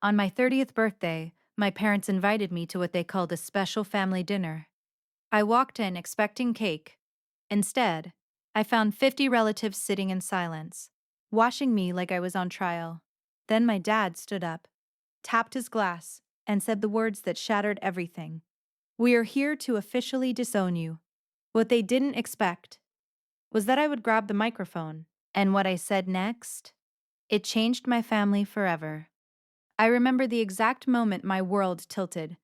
On my 30th birthday, my parents invited me to what they called a special family dinner. I walked in expecting cake. Instead, I found 50 relatives sitting in silence, watching me like I was on trial. Then my dad stood up, tapped his glass, and said the words that shattered everything. "We are here to officially disown you." What they didn't expect was that I would grab the microphone, and what I said next, it changed my family forever. I remember the exact moment my world tilted.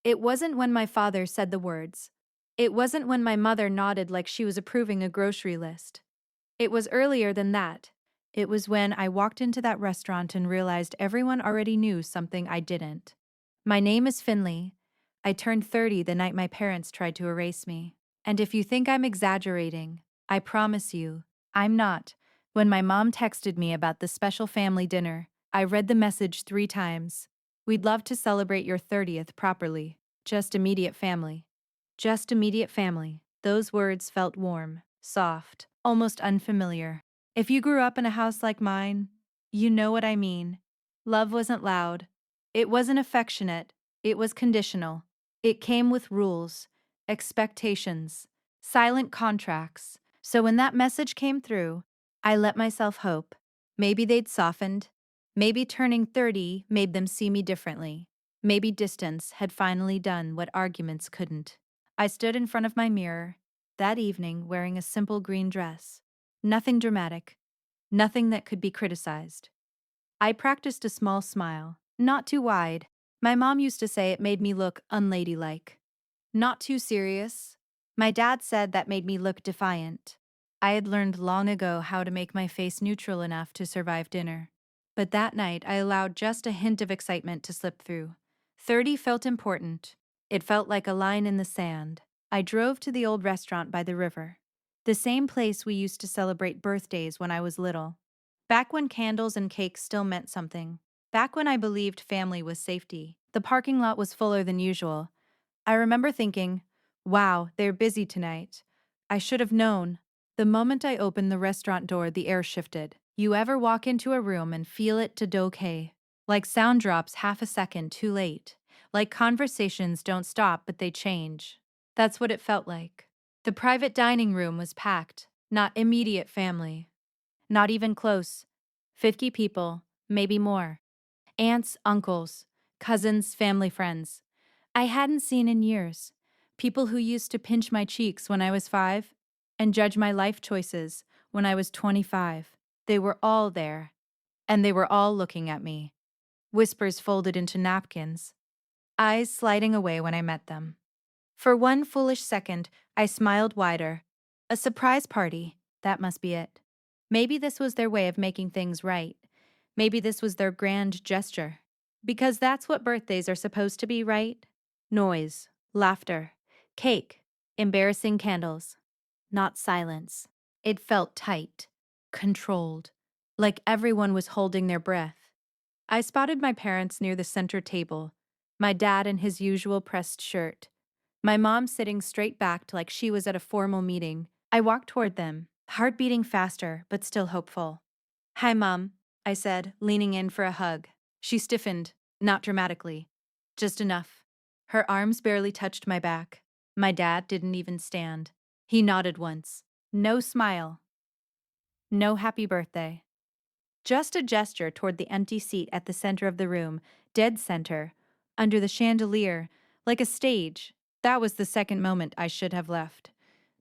It wasn't when my father said the words. It wasn't when my mother nodded like she was approving a grocery list. It was earlier than that. It was when I walked into that restaurant and realized everyone already knew something I didn't. My name is Finley. I turned 30 the night my parents tried to erase me. And if you think I'm exaggerating, I promise you, I'm not. When my mom texted me about the special family dinner, I read the message 3 times. "We'd love to celebrate your 30th properly. Just immediate family." Just immediate family. Those words felt warm, soft, almost unfamiliar. If you grew up in a house like mine, you know what I mean. Love wasn't loud. It wasn't affectionate. It was conditional. It came with rules, expectations, silent contracts. So when that message came through, I let myself hope. Maybe they'd softened. Maybe turning 30 made them see me differently. Maybe distance had finally done what arguments couldn't. I stood in front of my mirror that evening wearing a simple green dress. Nothing dramatic. Nothing that could be criticized. I practiced a small smile, not too wide. My mom used to say it made me look unladylike. Not too serious. My dad said that made me look defiant. I had learned long ago how to make my face neutral enough to survive dinner. But that night, I allowed just a hint of excitement to slip through. 30 felt important. It felt like a line in the sand. I drove to the old restaurant by the river. The same place we used to celebrate birthdays when I was little. Back when candles and cakes still meant something. Back when I believed family was safety. The parking lot was fuller than usual. I remember thinking, wow, they're busy tonight. I should have known. The moment I opened the restaurant door, the air shifted. You ever walk into a room and feel it to okay? Like sound drops half a second too late. Like conversations don't stop but they change. That's what it felt like. The private dining room was packed, not immediate family. Not even close. 50 people, maybe more. Aunts, uncles, cousins, family friends. I hadn't seen in years. People who used to pinch my cheeks when I was 5 and judge my life choices when I was 25. They were all there, and they were all looking at me. Whispers folded into napkins, eyes sliding away when I met them. For one foolish second, I smiled wider. A surprise party, that must be it. Maybe this was their way of making things right. Maybe this was their grand gesture. Because that's what birthdays are supposed to be, right? Noise, laughter, cake, embarrassing candles. Not silence. It felt tight, controlled, like everyone was holding their breath. I spotted my parents near the center table, my dad in his usual pressed shirt, my mom sitting straight backed like she was at a formal meeting. I walked toward them, heart beating faster but still hopeful. "Hi, Mom," I said, leaning in for a hug. She stiffened, not dramatically, just enough. Her arms barely touched my back. My dad didn't even stand. He nodded once. No smile. No happy birthday. Just a gesture toward the empty seat at the center of the room, dead center, under the chandelier, like a stage. That was the second moment I should have left.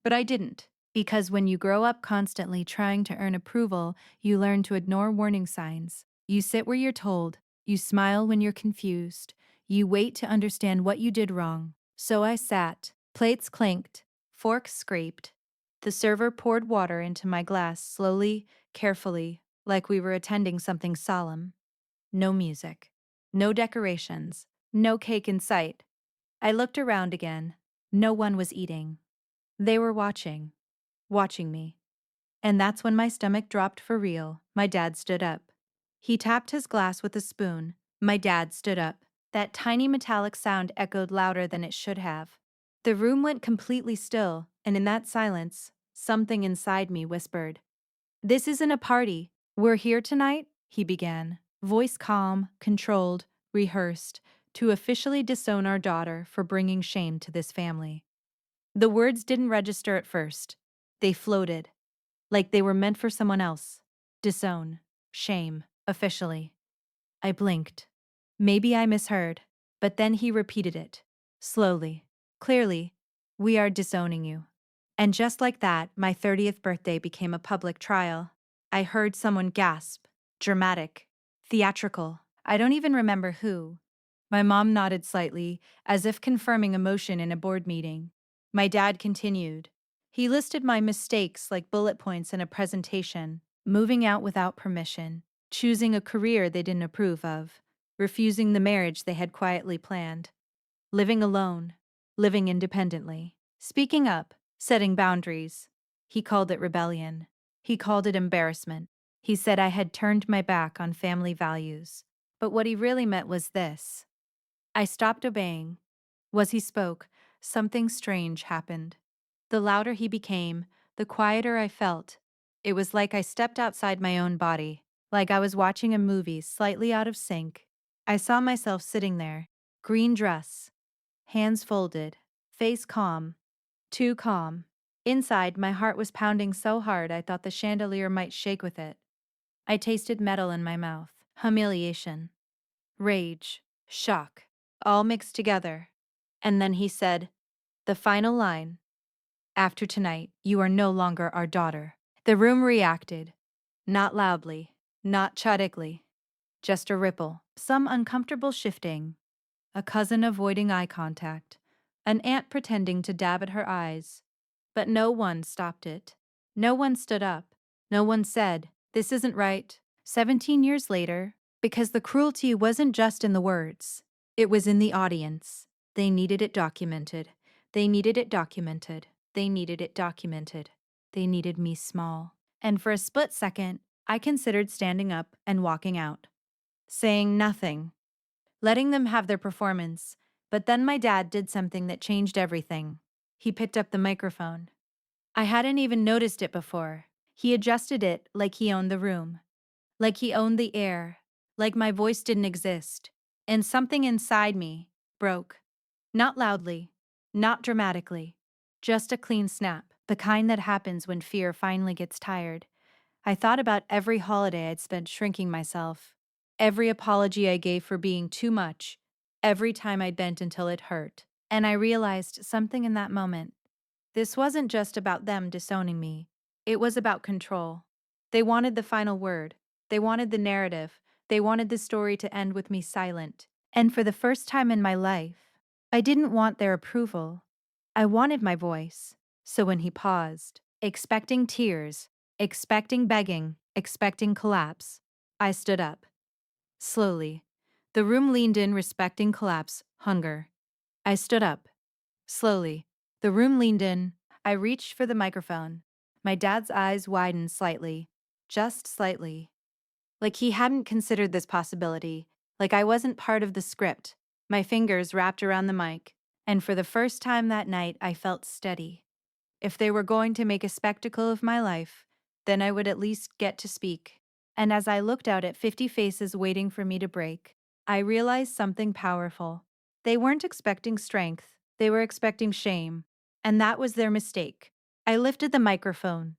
But I didn't, because when you grow up constantly trying to earn approval, you learn to ignore warning signs. You sit where you're told, you smile when you're confused, you wait to understand what you did wrong. So I sat, plates clinked, forks scraped. The server poured water into my glass slowly, carefully, like we were attending something solemn. No music. No decorations. No cake in sight. I looked around again. No one was eating. They were watching. Watching me. And that's when my stomach dropped for real. My dad stood up. He tapped his glass with a spoon. My dad stood up. That tiny metallic sound echoed louder than it should have. The room went completely still, and in that silence, something inside me whispered, "This isn't a party. We're here tonight," he began, voice calm, controlled, rehearsed, to officially disown our daughter for bringing shame to this family. The words didn't register at first. They floated, like they were meant for someone else. Disown. Shame. Officially. I blinked. Maybe I misheard. But then he repeated it. Slowly. Clearly. We are disowning you. And just like that, my 30th birthday became a public trial. I heard someone gasp. Dramatic. Theatrical. I don't even remember who. My mom nodded slightly, as if confirming emotion in a board meeting. My dad continued. He listed my mistakes like bullet points in a presentation: moving out without permission, choosing a career they didn't approve of, refusing the marriage they had quietly planned, living alone, living independently, speaking up, setting boundaries. He called it rebellion. He called it embarrassment. He said I had turned my back on family values. But what he really meant was this. I stopped obeying. As he spoke, something strange happened. The louder he became, the quieter I felt. It was like I stepped outside my own body, like I was watching a movie slightly out of sync. I saw myself sitting there, green dress, hands folded, face calm, too calm. Inside, my heart was pounding so hard I thought the chandelier might shake with it. I tasted metal in my mouth. Humiliation, rage, shock, all mixed together. And then he said, the final line: after tonight, you are no longer our daughter. The room reacted. Not loudly, not chaotically, just a ripple, some uncomfortable shifting. A cousin avoiding eye contact, an aunt pretending to dab at her eyes. But no one stopped it. No one stood up. No one said, this isn't right. 17 years later, because the cruelty wasn't just in the words, it was in the audience. They needed it documented. They needed it documented. They needed it documented. They needed me small. And for a split second, I considered standing up and walking out, saying nothing, letting them have their performance. But then my dad did something that changed everything. He picked up the microphone. I hadn't even noticed it before. He adjusted it like he owned the room, like he owned the air, like my voice didn't exist. And something inside me broke. Not loudly, not dramatically, just a clean snap, the kind that happens when fear finally gets tired. I thought about every holiday I'd spent shrinking myself, every apology I gave for being too much, every time I bent until it hurt. And I realized something in that moment. This wasn't just about them disowning me. It was about control. They wanted the final word. They wanted the narrative. They wanted the story to end with me silent. And for the first time in my life, I didn't want their approval. I wanted my voice. So when he paused, expecting tears, expecting begging, expecting collapse, I stood up. Slowly. The room leaned in, respecting collapse, hunger. I stood up. Slowly. The room leaned in. I reached for the microphone. My dad's eyes widened slightly. Just slightly. Like he hadn't considered this possibility. Like I wasn't part of the script. My fingers wrapped around the mic. And for the first time that night, I felt steady. If they were going to make a spectacle of my life, then I would at least get to speak. And as I looked out at 50 faces waiting for me to break, I realized something powerful. They weren't expecting strength, they were expecting shame. And that was their mistake. I lifted the microphone,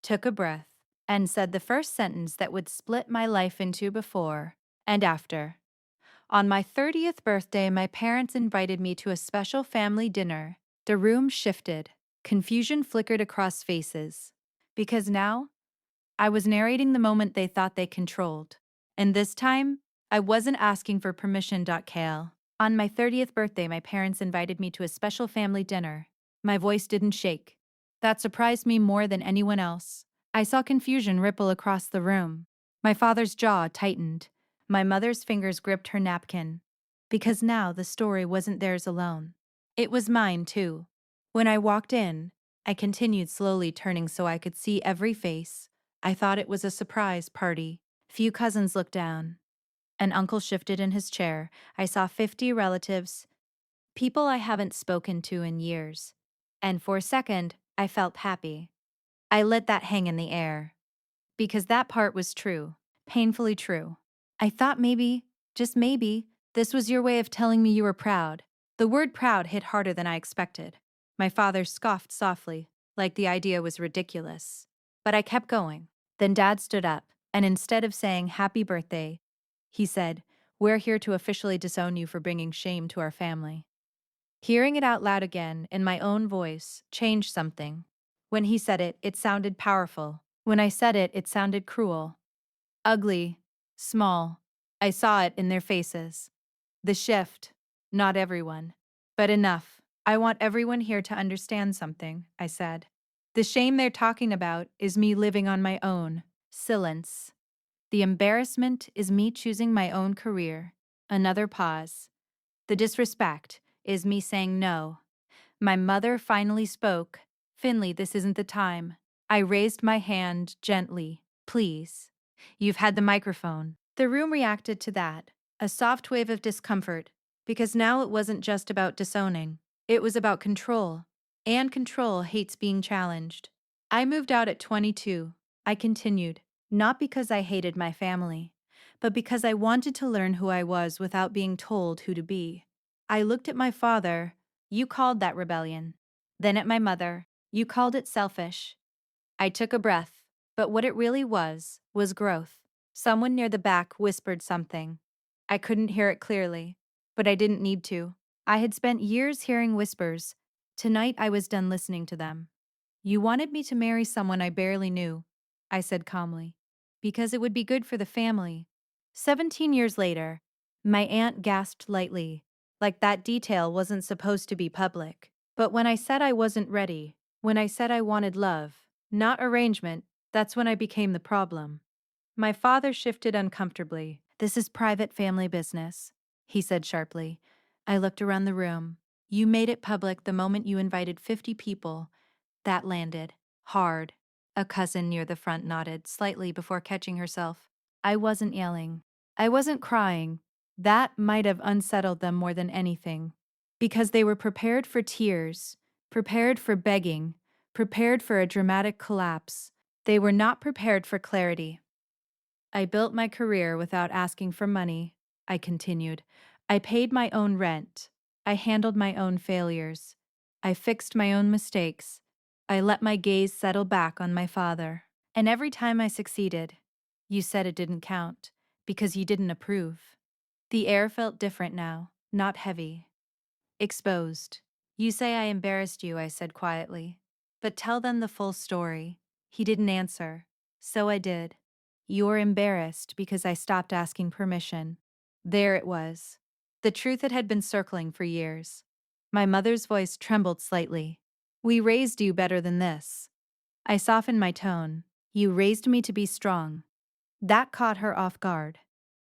took a breath, and said the first sentence that would split my life into before and after. On my 30th birthday, my parents invited me to a special family dinner. The room shifted. Confusion flickered across faces. Because now, I was narrating the moment they thought they controlled. And this time, I wasn't asking for permission. Kale. On my 30th birthday, my parents invited me to a special family dinner. My voice didn't shake. That surprised me more than anyone else. I saw confusion ripple across the room. My father's jaw tightened. My mother's fingers gripped her napkin. Because now the story wasn't theirs alone. It was mine, too. When I walked in, I continued slowly turning so I could see every face. I thought it was a surprise party. Few cousins looked down. An uncle shifted in his chair. I saw 50 relatives, people I haven't spoken to in years. And for a second, I felt happy. I let that hang in the air. Because that part was true, painfully true. I thought maybe, just maybe, This was your way of telling me you were proud. The word proud hit harder than I expected. My father scoffed softly, like the idea was ridiculous. But I kept going. Then Dad stood up, and instead of saying happy birthday, he said, "We're here to officially disown you for bringing shame to our family." Hearing it out loud again in my own voice changed something. When he said it, it sounded powerful. When I said it, it sounded cruel. Ugly. Small. I saw it in their faces. The shift. Not everyone. But enough. I want everyone here to understand something, I said. The shame they're talking about is me living on my own. Silence. The embarrassment is me choosing my own career. Another pause. The disrespect is me saying no. My mother finally spoke. "Finley, this isn't the time." I raised my hand gently. "Please." "You've had the microphone." The room reacted to that, a soft wave of discomfort, because now it wasn't just about disowning. It was about control. And control hates being challenged. I moved out at 22. I continued, not because I hated my family, but because I wanted to learn who I was without being told who to be. I looked at my father. "You called that rebellion." Then at my mother. "You called it selfish." I took a breath, but what it really was growth. Someone near the back whispered something. I couldn't hear it clearly, but I didn't need to. I had spent years hearing whispers. Tonight I was done listening to them. "You wanted me to marry someone I barely knew," I said calmly, "because it would be good for the family." 17 years later, my aunt gasped lightly, like that detail wasn't supposed to be public. But when I said I wasn't ready, when I said I wanted love, not arrangement, that's when I became the problem. My father shifted uncomfortably. "This is private family business," he said sharply. I looked around the room. "You made it public the moment you invited 50 people." That landed. Hard. A cousin near the front nodded slightly before catching herself. I wasn't yelling. I wasn't crying. That might have unsettled them more than anything. Because they were prepared for tears, prepared for begging, prepared for a dramatic collapse. They were not prepared for clarity. "I built my career without asking for money," I continued. "I paid my own rent. I handled my own failures. I fixed my own mistakes. I let my gaze settle back on my father. And every time I succeeded, you said it didn't count, because you didn't approve." The air felt different now, not heavy. Exposed. "You say I embarrassed you," I said quietly. "But tell them the full story." He didn't answer. So I did. "You're embarrassed because I stopped asking permission." There it was. The truth that had been circling for years. My mother's voice trembled slightly. "We raised you better than this." I softened my tone. "You raised me to be strong." That caught her off guard.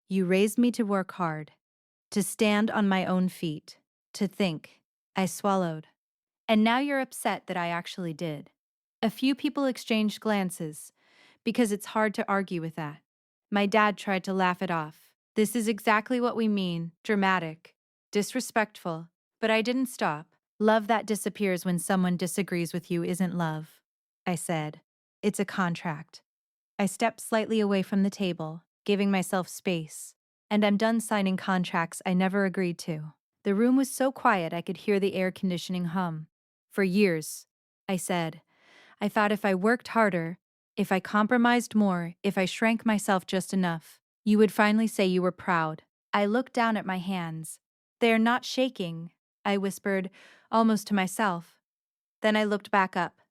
"You raised me to work hard, to stand on my own feet, to think." I swallowed. "And now you're upset that I actually did." A few people exchanged glances, because it's hard to argue with that. My dad tried to laugh it off. "This is exactly what we mean, dramatic, disrespectful." But I didn't stop. "Love that disappears when someone disagrees with you isn't love," I said. "It's a contract." I stepped slightly away from the table, giving myself space. "And I'm done signing contracts I never agreed to." The room was so quiet I could hear the air conditioning hum. "For years," I said, "I thought if I worked harder, if I compromised more, if I shrank myself just enough, you would finally say you were proud." I looked down at my hands. "They're not shaking," I whispered, almost to myself. Then I looked back up.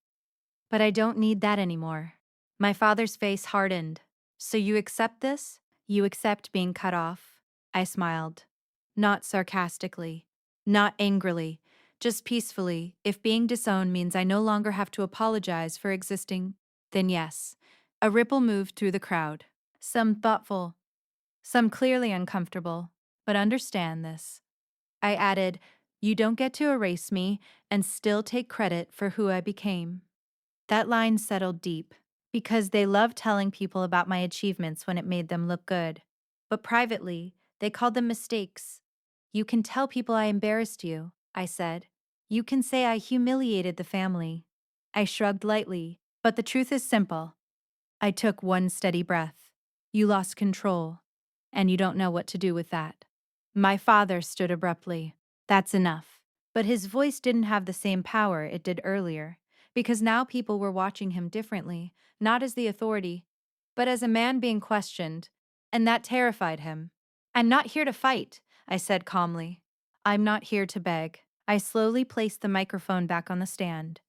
"But I don't need that anymore." My father's face hardened. "So you accept this? You accept being cut off?" I smiled. Not sarcastically, not angrily, just peacefully. "If being disowned means I no longer have to apologize for existing, then yes." A ripple moved through the crowd. Some thoughtful, some clearly uncomfortable. "But understand this," I added, "you don't get to erase me and still take credit for who I became." That line settled deep, because they loved telling people about my achievements when it made them look good. But privately, they called them mistakes. "You can tell people I embarrassed you," I said. "You can say I humiliated the family." I shrugged lightly, but the truth is simple. I took one steady breath. "You lost control, and you don't know what to do with that." My father stood abruptly. That's enough. But his voice didn't have the same power it did earlier, because now people were watching him differently, not as the authority, but as a man being questioned, and that terrified him. I'm not here to fight, I said calmly. I'm not here to beg. I slowly placed the microphone back on the stand.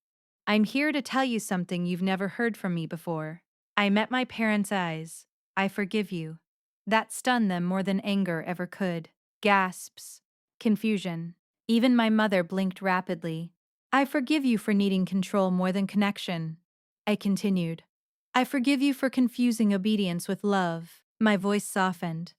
I'm here to tell you something you've never heard from me before. I met my parents' eyes. I forgive you. That stunned them more than anger ever could. Gasps. Confusion. Even my mother blinked rapidly. I forgive you for needing control more than connection. I continued. I forgive you for confusing obedience with love. My voice softened.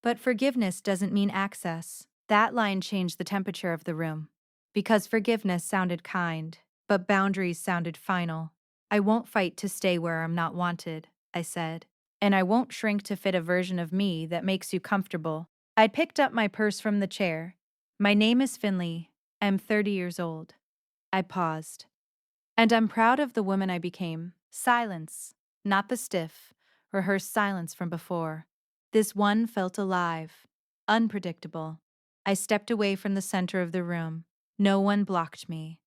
But forgiveness doesn't mean access. That line changed the temperature of the room. Because forgiveness sounded kind, but boundaries sounded final. I won't fight to stay where I'm not wanted, I said. And I won't shrink to fit a version of me that makes you comfortable. I picked up my purse from the chair. My name is Finley. I'm 30 years old. I paused. And I'm proud of the woman I became. Silence, not the stiff, rehearsed silence from before. This one felt alive, unpredictable. I stepped away from the center of the room. No one blocked me.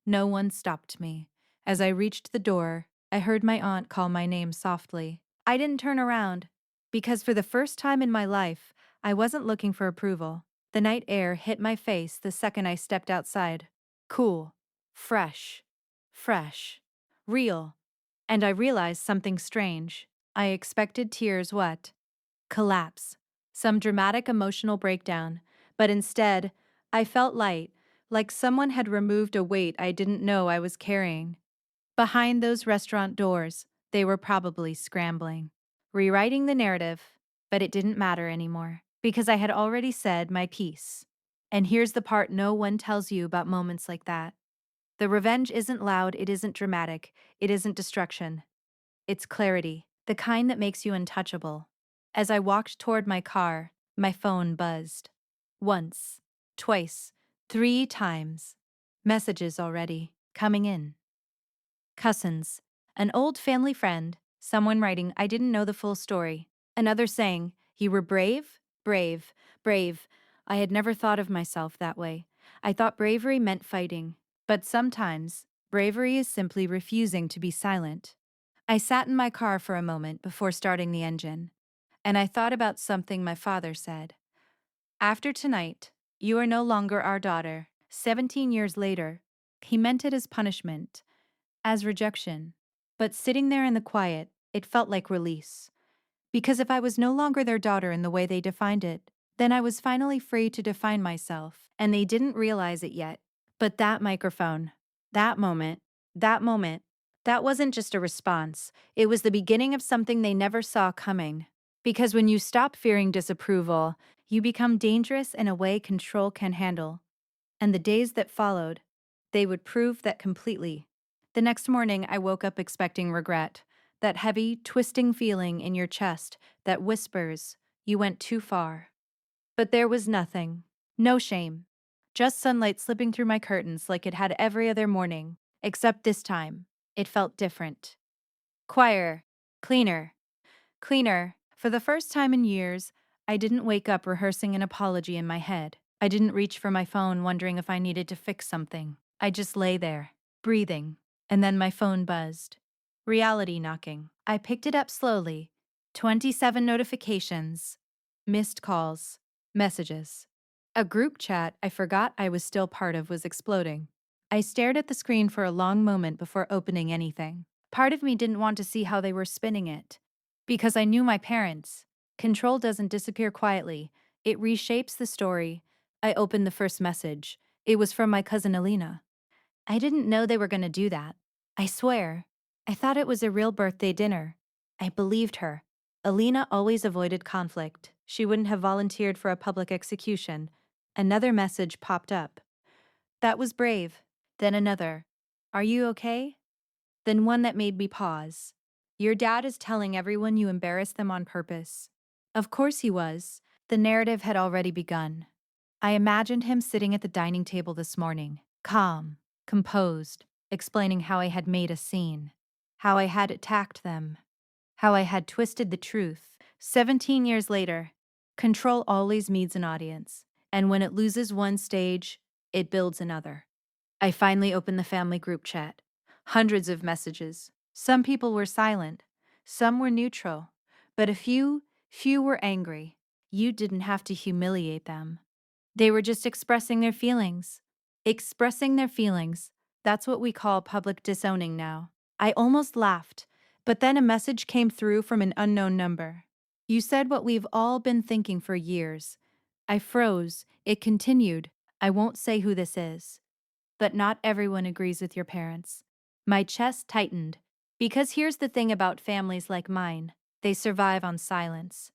No one stopped me. As I reached the door, I heard my aunt call my name softly. I didn't turn around, because for the first time in my life, I wasn't looking for approval. The night air hit my face the second I stepped outside. Cool, fresh, fresh, real. And I realized something strange. I expected tears what? Collapse. Some dramatic emotional breakdown. But instead, I felt light, like someone had removed a weight I didn't know I was carrying. Behind those restaurant doors, they were probably scrambling, rewriting the narrative, but it didn't matter anymore, because I had already said my piece. And here's the part no one tells you about moments like that. The revenge isn't loud, it isn't dramatic, it isn't destruction. It's clarity, the kind that makes you untouchable. As I walked toward my car, my phone buzzed. Once, twice, 3 times. Messages already, coming in. Cousins, an old family friend, someone writing, I didn't know the full story. Another saying, you were brave, brave, brave. I had never thought of myself that way. I thought bravery meant fighting. But sometimes, bravery is simply refusing to be silent. I sat in my car for a moment before starting the engine, and I thought about something my father said. After tonight, you are no longer our daughter. 17 years later, he meant it as punishment, as rejection. But sitting there in the quiet, it felt like release. Because if I was no longer their daughter in the way they defined it, then I was finally free to define myself, and they didn't realize it yet. But that microphone, that moment, that moment, that wasn't just a response. It was the beginning of something they never saw coming. Because when you stop fearing disapproval, you become dangerous in a way control can handle. And the days that followed, they would prove that completely. The next morning, I woke up expecting regret. That heavy, twisting feeling in your chest that whispers, you went too far. But there was nothing. No shame. Just sunlight slipping through my curtains like it had every other morning, except this time, it felt different. Quieter, cleaner, cleaner. For the first time in years, I didn't wake up rehearsing an apology in my head. I didn't reach for my phone wondering if I needed to fix something. I just lay there, breathing, and then my phone buzzed. Reality knocking. I picked it up slowly. 27 notifications, missed calls, messages. A group chat I forgot I was still part of was exploding. I stared at the screen for a long moment before opening anything. Part of me didn't want to see how they were spinning it. Because I knew my parents. Control doesn't disappear quietly, it reshapes the story. I opened the first message. It was from my cousin Alina. I didn't know they were going to do that. I swear. I thought it was a real birthday dinner. I believed her. Alina always avoided conflict. She wouldn't have volunteered for a public execution. Another message popped up. That was brave. Then another. Are you okay? Then one that made me pause. Your dad is telling everyone you embarrassed them on purpose. Of course he was. The narrative had already begun. I imagined him sitting at the dining table this morning, calm, composed, explaining how I had made a scene, how I had attacked them, how I had twisted the truth. 17 years later, Control always needs an audience, and when it loses one stage, it builds another. I finally opened the family group chat. Hundreds of messages. Some people were silent, some were neutral, but few were angry. You didn't have to humiliate them. They were just expressing their feelings. Expressing their feelings. That's what we call public disowning now. I almost laughed, but then a message came through from an unknown number. You said what we've all been thinking for years. I froze. It continued. I won't say who this is. But not everyone agrees with your parents. My chest tightened. Because here's the thing about families like mine, they survive on silence.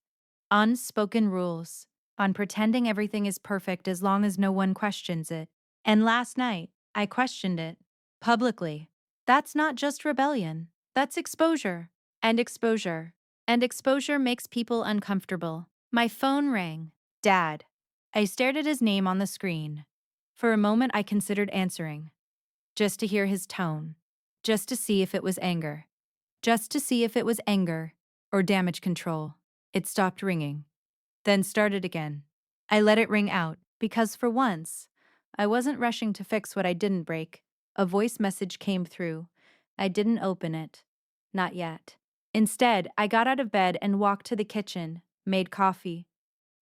Unspoken rules, on pretending everything is perfect as long as no one questions it. And last night, I questioned it. Publicly. That's not just rebellion. That's exposure. And exposure. And exposure makes people uncomfortable. My phone rang. Dad. I stared at his name on the screen. For a moment, I considered answering, just to hear his tone, just to see if it was anger, just to see if it was anger or damage control. It stopped ringing, then started again. I let it ring out because for once, I wasn't rushing to fix what I didn't break. A voice message came through. I didn't open it. Not yet. Instead, I got out of bed and walked to the kitchen, made coffee,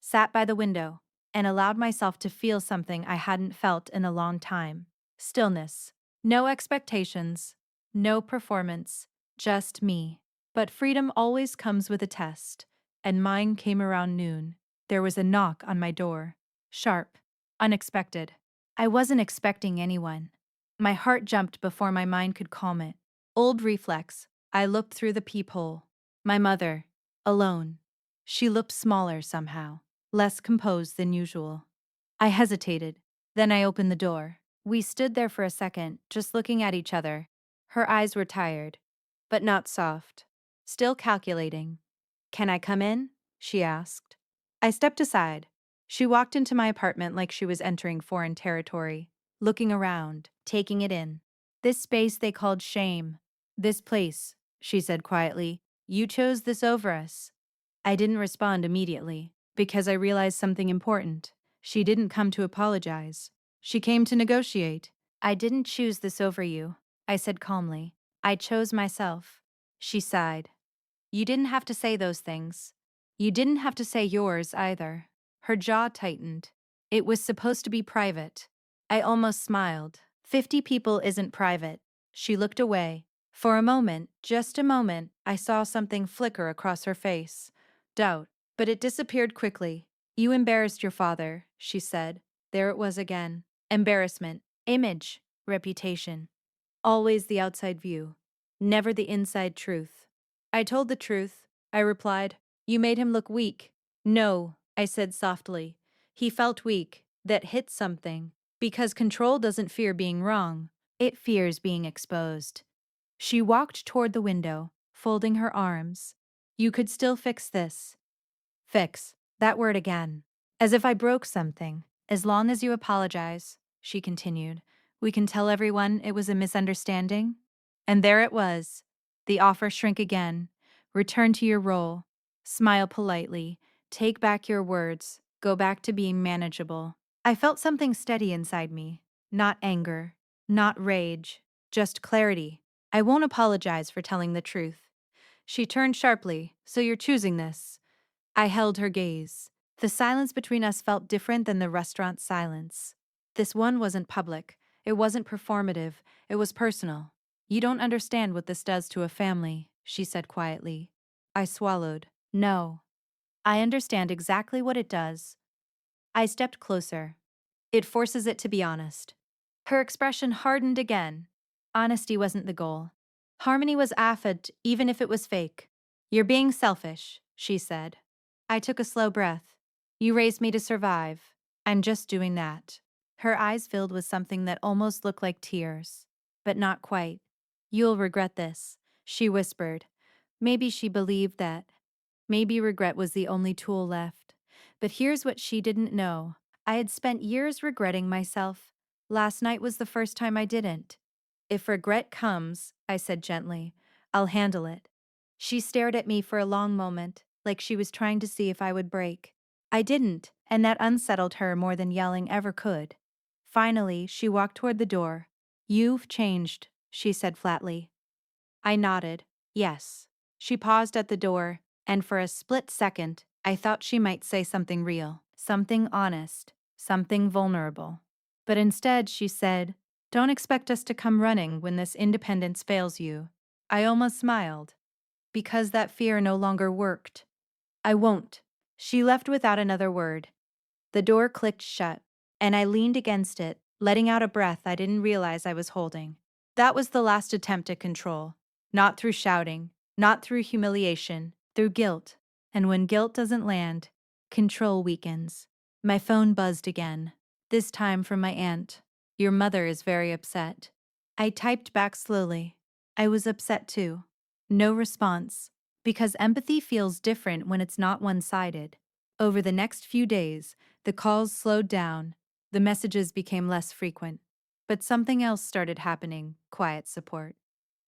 sat by the window, and allowed myself to feel something I hadn't felt in a long time. Stillness. No expectations. No performance. Just me. But freedom always comes with a test, and mine came around noon. There was a knock on my door. Sharp. Unexpected. I wasn't expecting anyone. My heart jumped before my mind could calm it. Old reflex. I looked through the peephole. My mother. Alone. She looked smaller somehow, less composed than usual. I hesitated. Then I opened the door. We stood there for a second, just looking at each other. Her eyes were tired, but not soft. Still calculating. Can I come in? She asked. I stepped aside. She walked into my apartment like she was entering foreign territory, looking around, taking it in. This space they called shame. This place, she said quietly. You chose this over us. I didn't respond immediately, because I realized something important. She didn't come to apologize. She came to negotiate. I didn't choose this over you, I said calmly. I chose myself. She sighed. You didn't have to say those things. You didn't have to say yours either. Her jaw tightened. It was supposed to be private. I almost smiled. 50 people isn't private. She looked away. For a moment, just a moment, I saw something flicker across her face. Doubt. But it disappeared quickly. You embarrassed your father, she said. There it was again. Embarrassment. Image. Reputation. Always the outside view. Never the inside truth. I told the truth, I replied. You made him look weak. No, I said softly. He felt weak. That hit something. Because control doesn't fear being wrong. It fears being exposed. She walked toward the window, folding her arms. You could still fix this. Fix. That word again. As if I broke something. As long as you apologize, she continued, we can tell everyone it was a misunderstanding. And there it was. The offer shrink again. Return to your role. Smile politely. Take back your words. Go back to being manageable. I felt something steady inside me. Not anger. Not rage. Just clarity. I won't apologize for telling the truth. She turned sharply. So you're choosing this? I held her gaze. The silence between us felt different than the restaurant silence. This one wasn't public. It wasn't performative. It was personal. You don't understand what this does to a family, she said quietly. I swallowed. No. I understand exactly what it does. I stepped closer. It forces it to be honest. Her expression hardened again. Honesty wasn't the goal. Harmony was affed, even if it was fake. You're being selfish, she said. I took a slow breath. You raised me to survive. I'm just doing that. Her eyes filled with something that almost looked like tears. But not quite. You'll regret this, she whispered. Maybe she believed that. Maybe regret was the only tool left. But here's what she didn't know. I had spent years regretting myself. Last night was the first time I didn't. If regret comes, I said gently, I'll handle it. She stared at me for a long moment, like she was trying to see if I would break. I didn't, and that unsettled her more than yelling ever could. Finally, she walked toward the door. "You've changed," she said flatly. I nodded. Yes. She paused at the door, and for a split second, I thought she might say something real, something honest, something vulnerable. But instead, she said, "Don't expect us to come running when this independence fails you." I almost smiled, because that fear no longer worked. "I won't." She left without another word. The door clicked shut, and I leaned against it, letting out a breath I didn't realize I was holding. That was the last attempt at control. Not through shouting, not through humiliation, through guilt. And when guilt doesn't land, control weakens. My phone buzzed again, this time from my aunt. "Your mother is very upset." I typed back slowly. I was upset too. No response, because empathy feels different when it's not one-sided. Over the next few days, the calls slowed down, the messages became less frequent. But something else started happening: quiet support.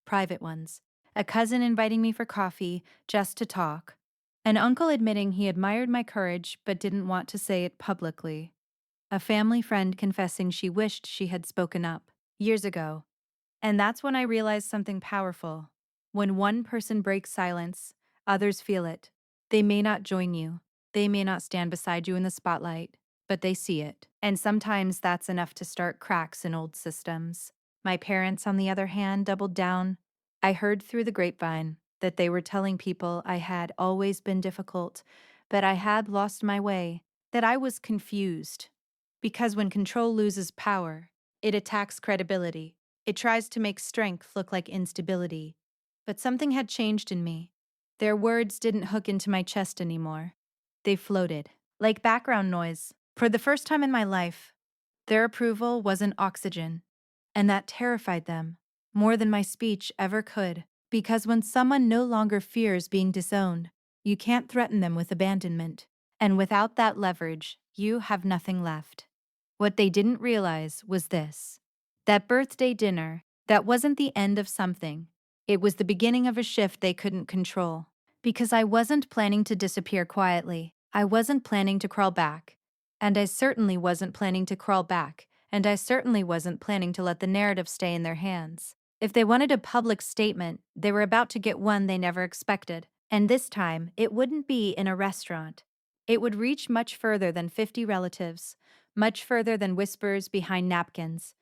Private ones. A cousin inviting me for coffee just to talk. An uncle admitting he admired my courage but didn't want to say it publicly. A family friend confessing she wished she had spoken up years ago. And that's when I realized something powerful. When one person breaks silence, others feel it. They may not join you. They may not stand beside you in the spotlight, but they see it. And sometimes that's enough to start cracks in old systems. My parents, on the other hand, doubled down. I heard through the grapevine that they were telling people I had always been difficult, but I had lost my way, that I was confused. Because when control loses power, it attacks credibility. It tries to make strength look like instability. But something had changed in me. Their words didn't hook into my chest anymore. They floated, like background noise. For the first time in my life, their approval wasn't oxygen. And that terrified them, more than my speech ever could. Because when someone no longer fears being disowned, you can't threaten them with abandonment. And without that leverage, you have nothing left. What they didn't realize was this: that birthday dinner, that wasn't the end of something. It was the beginning of a shift they couldn't control. Because I wasn't planning to disappear quietly. I wasn't planning to crawl back. And I certainly wasn't planning to crawl back. And I certainly wasn't planning to let the narrative stay in their hands. If they wanted a public statement, they were about to get one they never expected. And this time, it wouldn't be in a restaurant. It would reach much further than 50 relatives, much further than whispers behind napkins.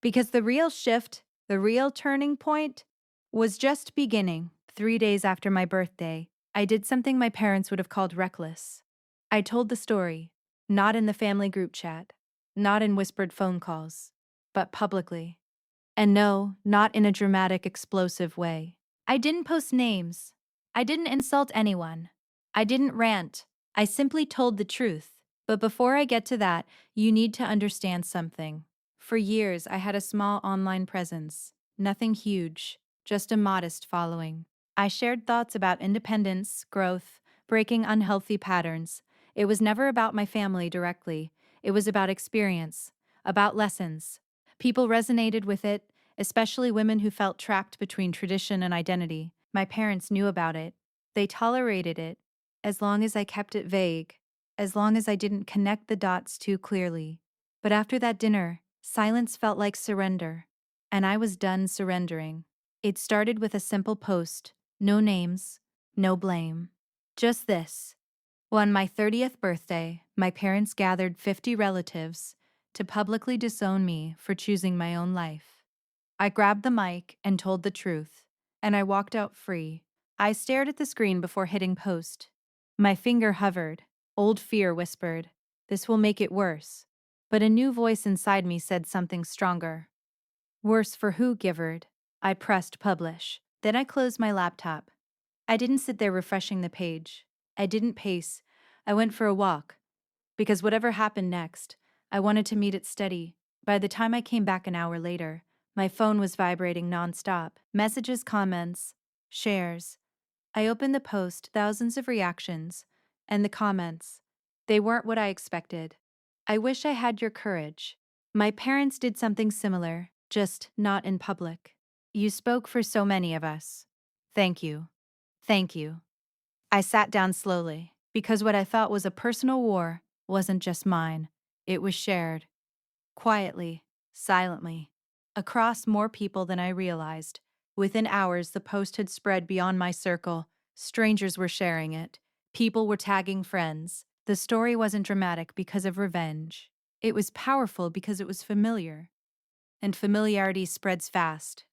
Because the real shift, the real turning point, was just beginning. 3 days after my birthday, I did something my parents would have called reckless. I told the story, not in the family group chat, not in whispered phone calls, but publicly. And no, not in a dramatic, explosive way. I didn't post names. I didn't insult anyone. I didn't rant. I simply told the truth. But before I get to that, you need to understand something. For years, I had a small online presence. Nothing huge, just a modest following. I shared thoughts about independence, growth, breaking unhealthy patterns. It was never about my family directly. It was about experience, about lessons. People resonated with it, especially women who felt trapped between tradition and identity. My parents knew about it. They tolerated it, as long as I kept it vague, as long as I didn't connect the dots too clearly. But after that dinner, silence felt like surrender, and I was done surrendering. It started with a simple post: no names, no blame. Just this. On my 30th birthday, my parents gathered 50 relatives to publicly disown me for choosing my own life. I grabbed the mic and told the truth, and I walked out free. I stared at the screen before hitting post. My finger hovered. Old fear whispered, "This will make it worse." But a new voice inside me said something stronger. "Worse for who, Giveard?" I pressed publish. Then I closed my laptop. I didn't sit there refreshing the page. I didn't pace. I went for a walk. Because whatever happened next, I wanted to meet it steady. By the time I came back an hour later, my phone was vibrating nonstop. Messages, comments, shares. I opened the post, thousands of reactions, and the comments. They weren't what I expected. "I wish I had your courage. My parents did something similar, just not in public. You spoke for so many of us. Thank you. Thank you." I sat down slowly. Because what I thought was a personal war wasn't just mine, it was shared. Quietly, silently, across more people than I realized. Within hours, the post had spread beyond my circle. Strangers were sharing it. People were tagging friends. The story wasn't dramatic because of revenge. It was powerful because it was familiar. And familiarity spreads fast.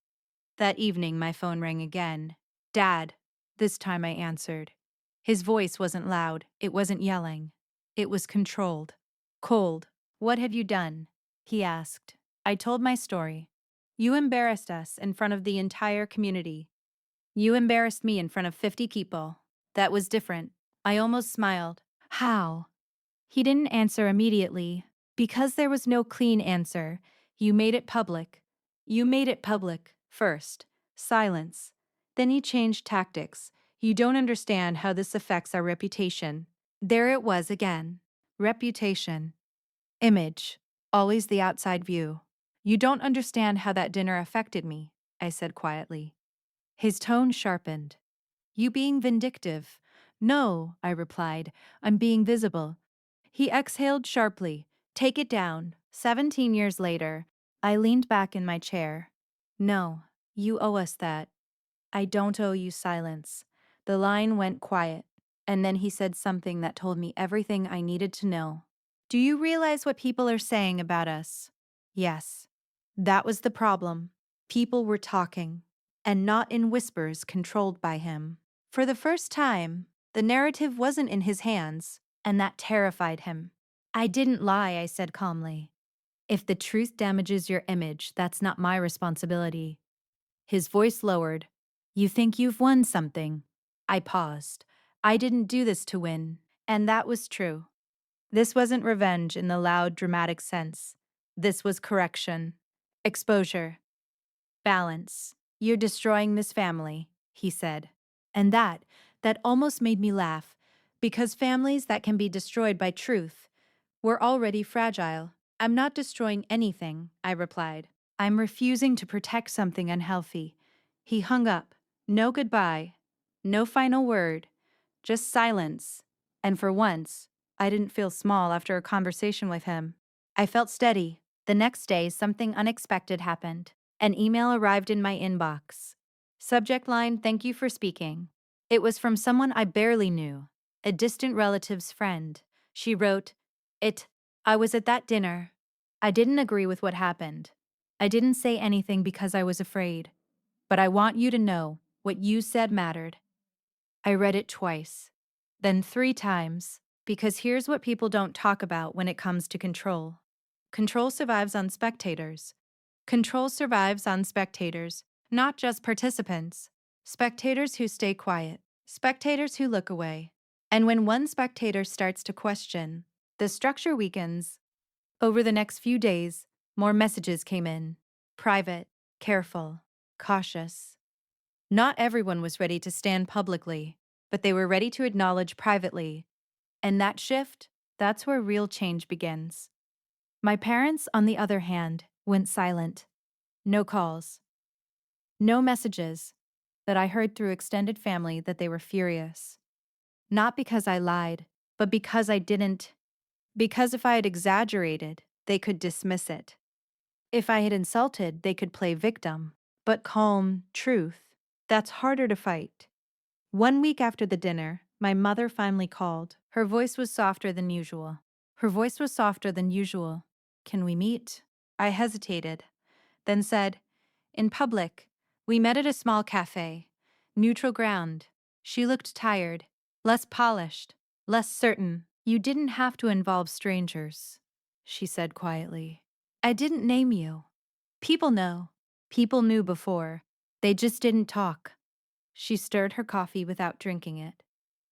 That evening, my phone rang again. Dad. This time I answered. His voice wasn't loud. It wasn't yelling. It was controlled. Cold. What have you done? He asked. I told my story. You embarrassed us in front of the entire community. You embarrassed me in front of 50 people. That was different. I almost smiled. How? He didn't answer immediately. Because there was no clean answer, you made it public. You made it public, first. Silence. Then he changed tactics. You don't understand how this affects our reputation. There it was again. Reputation. Image. Always the outside view. You don't understand how that dinner affected me, I said quietly. His tone sharpened. You being vindictive? No, I replied. I'm being visible. He exhaled sharply. Take it down. 17 years later, I leaned back in my chair. No, you owe us that. I don't owe you silence. The line went quiet, and then he said something that told me everything I needed to know. Do you realize what people are saying about us? Yes. That was the problem. People were talking, and not in whispers controlled by him. For the first time, the narrative wasn't in his hands, and that terrified him. I didn't lie, I said calmly. If the truth damages your image, that's not my responsibility. His voice lowered. You think you've won something? I paused. I didn't do this to win, and that was true. This wasn't revenge in the loud, dramatic sense. This was correction. Exposure. Balance. You're destroying this family, he said. And that almost made me laugh, because families that can be destroyed by truth were already fragile. I'm not destroying anything, I replied. I'm refusing to protect something unhealthy. He hung up. No goodbye. No final word. Just silence. And for once, I didn't feel small after a conversation with him. I felt steady. The next day, something unexpected happened. An email arrived in my inbox. Subject line, thank you for speaking. It was from someone I barely knew, a distant relative's friend. She wrote, I was at that dinner. I didn't agree with what happened. I didn't say anything because I was afraid. But I want you to know what you said mattered. I read it twice, then 3 times, because here's what people don't talk about when it comes to control. Control survives on spectators. Control survives on spectators, not just participants. Spectators who stay quiet, spectators who look away. And when one spectator starts to question, the structure weakens. Over the next few days, more messages came in. Private, careful, cautious. Not everyone was ready to stand publicly, but they were ready to acknowledge privately. And that shift, that's where real change begins. My parents, on the other hand, went silent. No calls. No messages. But I heard through extended family that they were furious. Not because I lied, but because I didn't. Because if I had exaggerated, they could dismiss it. If I had insulted, they could play victim. But calm, truth, that's harder to fight. 1 week after the dinner, my mother finally called. Her voice was softer than usual. Can we meet? I hesitated, then said, in public. We met at a small cafe. Neutral ground. She looked tired, less polished, less certain. You didn't have to involve strangers, she said quietly. I didn't name you. People know. People knew before. They just didn't talk. She stirred her coffee without drinking it.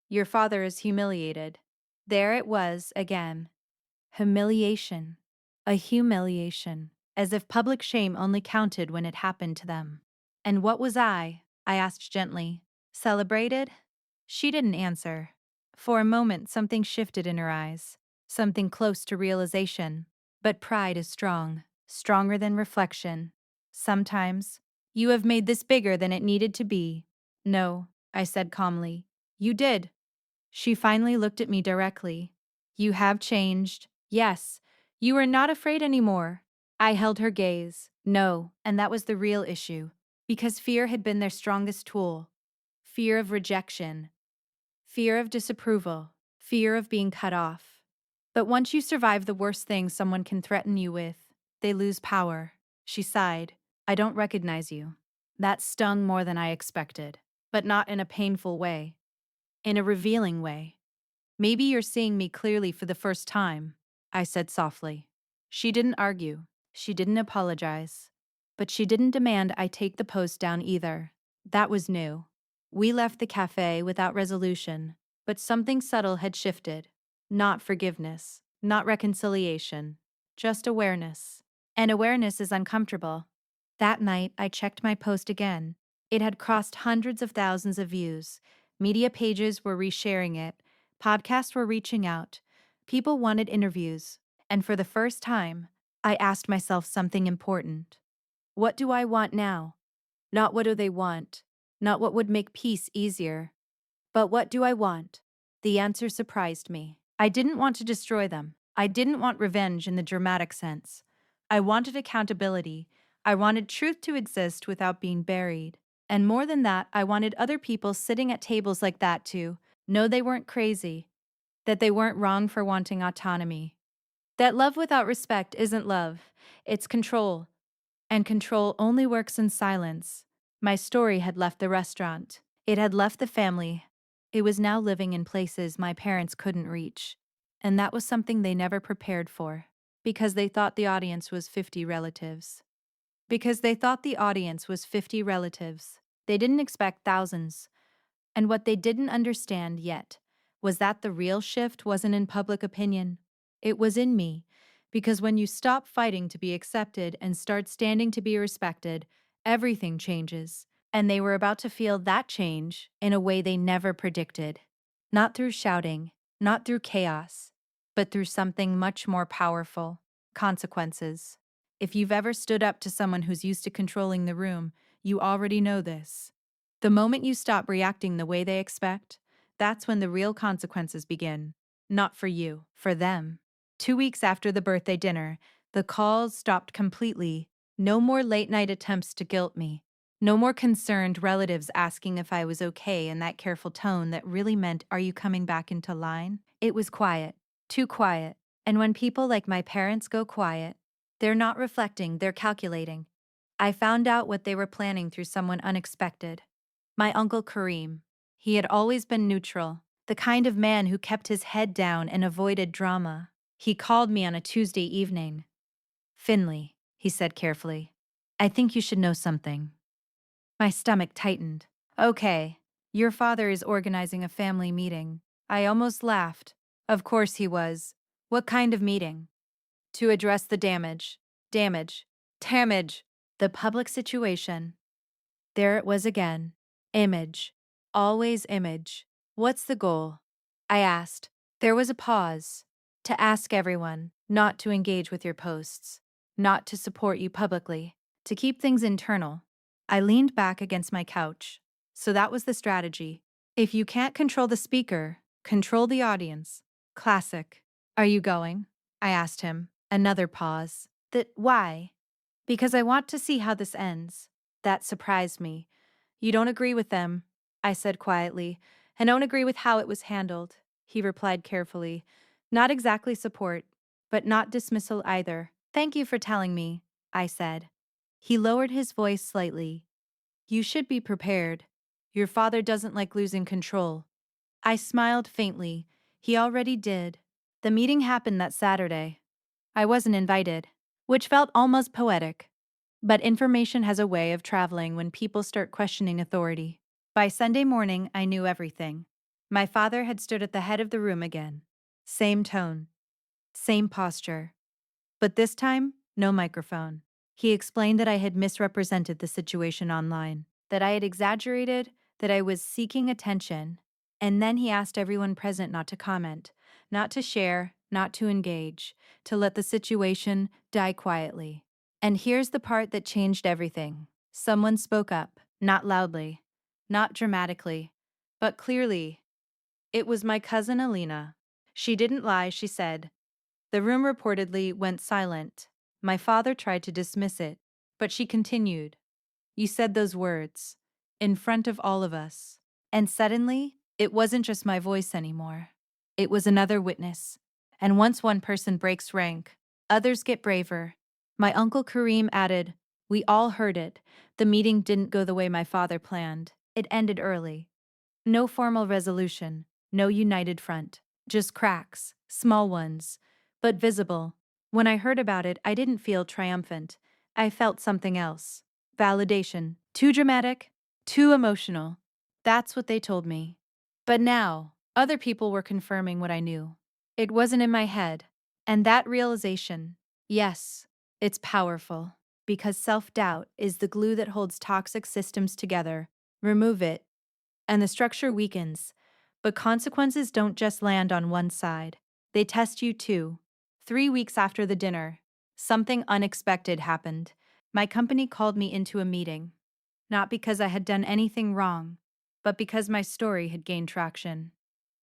Your father is humiliated. There it was again. Humiliation. A humiliation. As if public shame only counted when it happened to them. And what was I? I asked gently. Celebrated? She didn't answer. For a moment, something shifted in her eyes. Something close to realization. But pride is strong. Stronger than reflection. Sometimes, you have made this bigger than it needed to be. No, I said calmly. You did. She finally looked at me directly. You have changed. Yes. You are not afraid anymore. I held her gaze. No, and that was the real issue. Because fear had been their strongest tool. Fear of rejection. Fear of disapproval. Fear of being cut off. But once you survive the worst thing someone can threaten you with, they lose power. She sighed. I don't recognize you. That stung more than I expected, but not in a painful way. In a revealing way. Maybe you're seeing me clearly for the first time, I said softly. She didn't argue. She didn't apologize. But she didn't demand I take the post down either. That was new. We left the cafe without resolution, but something subtle had shifted. Not forgiveness, not reconciliation, just awareness. And awareness is uncomfortable. That night, I checked my post again. It had crossed hundreds of thousands of views. Media pages were resharing it. Podcasts were reaching out. People wanted interviews. And for the first time, I asked myself something important. What do I want now? Not what do they want. Not what would make peace easier. But what do I want? The answer surprised me. I didn't want to destroy them. I didn't want revenge in the dramatic sense. I wanted accountability. I wanted truth to exist without being buried. And more than that, I wanted other people sitting at tables like that to know they weren't crazy, that they weren't wrong for wanting autonomy. That love without respect isn't love, it's control. And control only works in silence. My story had left the restaurant. It had left the family. It was now living in places my parents couldn't reach. And that was something they never prepared for. Because they thought the audience was 50 relatives. Because they thought the audience was 50 relatives. They didn't expect thousands. And what they didn't understand yet was that the real shift wasn't in public opinion. It was in me. Because when you stop fighting to be accepted and start standing to be respected, everything changes. And they were about to feel that change in a way they never predicted. Not through shouting, not through chaos, but through something much more powerful: consequences. If you've ever stood up to someone who's used to controlling the room, you already know this. The moment you stop reacting the way they expect, that's when the real consequences begin. Not for you, for them. 2 weeks after the birthday dinner, the calls stopped completely. No more late-night attempts to guilt me. No more concerned relatives asking if I was okay in that careful tone that really meant, "Are you coming back into line?" It was quiet. Too quiet. And when people like my parents go quiet, they're not reflecting, they're calculating. I found out what they were planning through someone unexpected. My uncle Kareem. He had always been neutral, the kind of man who kept his head down and avoided drama. He called me on a Tuesday evening. "Finley," he said carefully, "I think you should know something." My stomach tightened. "Okay, your father is organizing a family meeting." I almost laughed. Of course he was. What kind of meeting? To address the damage. Damage. Damage. The public situation. There it was again. Image. Always image. What's the goal? I asked. There was a pause. To ask everyone not to engage with your posts, not to support you publicly, to keep things internal. I leaned back against my couch. So that was the strategy. If you can't control the speaker, control the audience. Classic. Are you going? I asked him. Another pause. Why? Because I want to see how this ends. That surprised me. You don't agree with them, I said quietly. I don't agree with how it was handled, he replied carefully. Not exactly support, but not dismissal either. Thank you for telling me, I said. He lowered his voice slightly. You should be prepared. Your father doesn't like losing control. I smiled faintly. He already did. The meeting happened that Saturday. I wasn't invited, which felt almost poetic. But information has a way of traveling when people start questioning authority. By Sunday morning, I knew everything. My father had stood at the head of the room again. Same tone. Same posture. But this time, no microphone. He explained that I had misrepresented the situation online, that I had exaggerated, that I was seeking attention. And then he asked everyone present not to comment, not to share, not to engage, to let the situation die quietly. And here's the part that changed everything. Someone spoke up, not loudly, not dramatically, but clearly. It was my cousin Alina. She didn't lie, she said. The room reportedly went silent. My father tried to dismiss it, but she continued. You said those words. In front of all of us. And suddenly, it wasn't just my voice anymore. It was another witness. And once one person breaks rank, others get braver. My uncle Kareem added, we all heard it. The meeting didn't go the way my father planned. It ended early. No formal resolution, no united front. Just cracks, small ones, but visible. When I heard about it, I didn't feel triumphant. I felt something else. Validation. Too dramatic, too emotional. That's what they told me. But now, other people were confirming what I knew. It wasn't in my head. And that realization, yes, it's powerful. Because self-doubt is the glue that holds toxic systems together. Remove it, and the structure weakens. But consequences don't just land on one side. They test you too. 3 weeks after the dinner, something unexpected happened. My company called me into a meeting. Not because I had done anything wrong, but because my story had gained traction.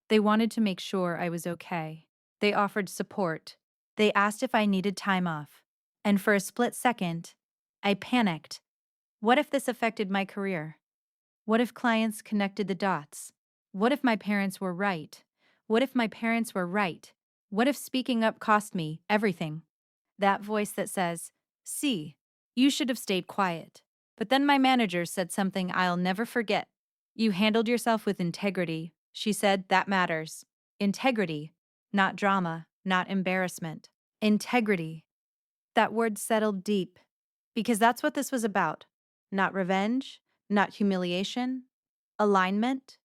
They wanted to make sure I was okay. They offered support. They asked if I needed time off. And for a split second, I panicked. What if this affected my career? What if clients connected the dots? What if my parents were right? What if my parents were right? What if speaking up cost me everything? That voice that says, see, you should have stayed quiet. But then my manager said something I'll never forget. You handled yourself with integrity. She said, that matters. Integrity, not drama, not embarrassment. Integrity. That word settled deep. Because that's what this was about. Not revenge, not humiliation, alignment.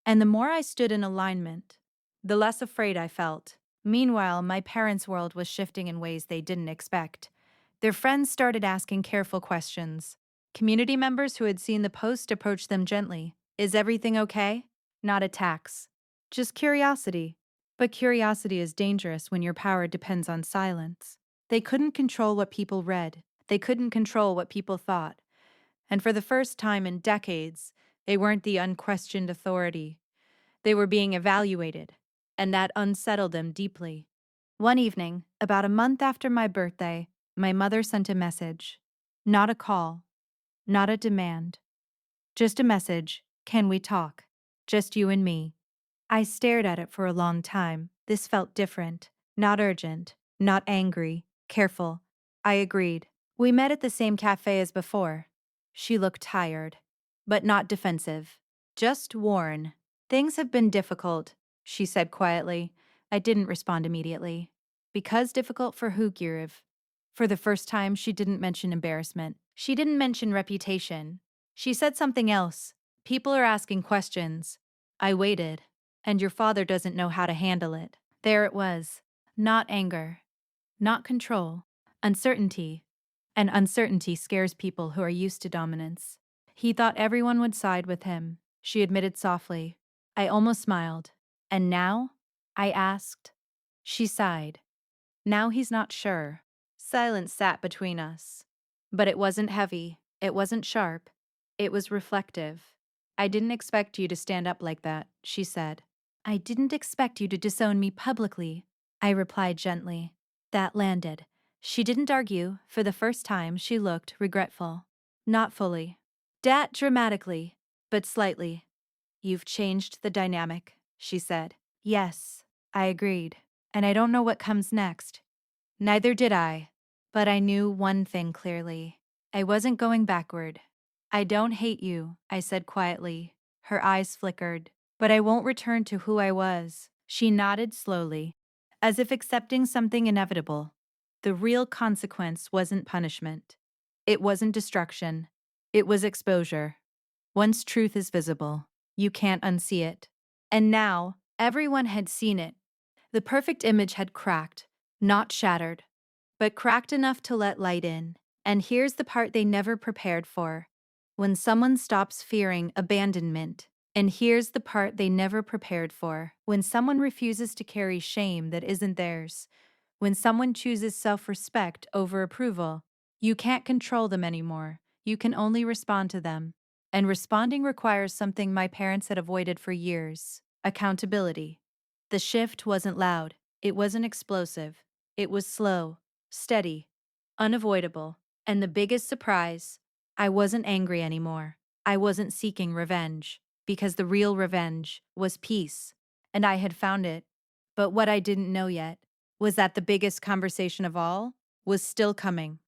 And the more I stood in alignment, the less afraid I felt. Meanwhile, my parents' world was shifting in ways they didn't expect. Their friends started asking careful questions. Community members who had seen the post approached them gently. Is everything okay? Not attacks. Just curiosity. But curiosity is dangerous when your power depends on silence. They couldn't control what people read. They couldn't control what people thought. And for the first time in decades, they weren't the unquestioned authority. They were being evaluated, and that unsettled them deeply. One evening, about a month after my birthday, my mother sent a message. Not a call, not a demand. Just a message, can we talk? Just you and me. I stared at it for a long time. This felt different, not urgent, not angry, careful. I agreed. We met at the same cafe as before. She looked tired, but not defensive, just worn. Things have been difficult, she said quietly. I didn't respond immediately. Because difficult for who, Giriv? For the first time, she didn't mention embarrassment. She didn't mention reputation. She said something else. People are asking questions. I waited. And your father doesn't know how to handle it. There it was. Not anger. Not control. Uncertainty. And uncertainty scares people who are used to dominance. He thought everyone would side with him, she admitted softly. I almost smiled. And now? I asked. She sighed. Now he's not sure. Silence sat between us. But it wasn't heavy. It wasn't sharp. It was reflective. I didn't expect you to stand up like that, she said. I didn't expect you to disown me publicly, I replied gently. That landed. She didn't argue. For the first time, she looked regretful. Not fully. Dat dramatically, but slightly. You've changed the dynamic, she said. Yes, I agreed. And I don't know what comes next. Neither did I. But I knew one thing clearly. I wasn't going backward. I don't hate you, I said quietly. Her eyes flickered. But I won't return to who I was. She nodded slowly, as if accepting something inevitable. The real consequence wasn't punishment. It wasn't destruction. It was exposure. Once truth is visible, you can't unsee it. And now, everyone had seen it. The perfect image had cracked, not shattered, but cracked enough to let light in. And here's the part they never prepared for. When someone stops fearing abandonment. And here's the part they never prepared for. When someone refuses to carry shame that isn't theirs. When someone chooses self-respect over approval. You can't control them anymore. You can only respond to them. And responding requires something my parents had avoided for years. accountability. The shift wasn't loud, it wasn't explosive, it was slow, steady, unavoidable. And the biggest surprise, I wasn't angry anymore. I wasn't seeking revenge, because the real revenge was peace, and I had found it. But what I didn't know yet was that the biggest conversation of all was still coming.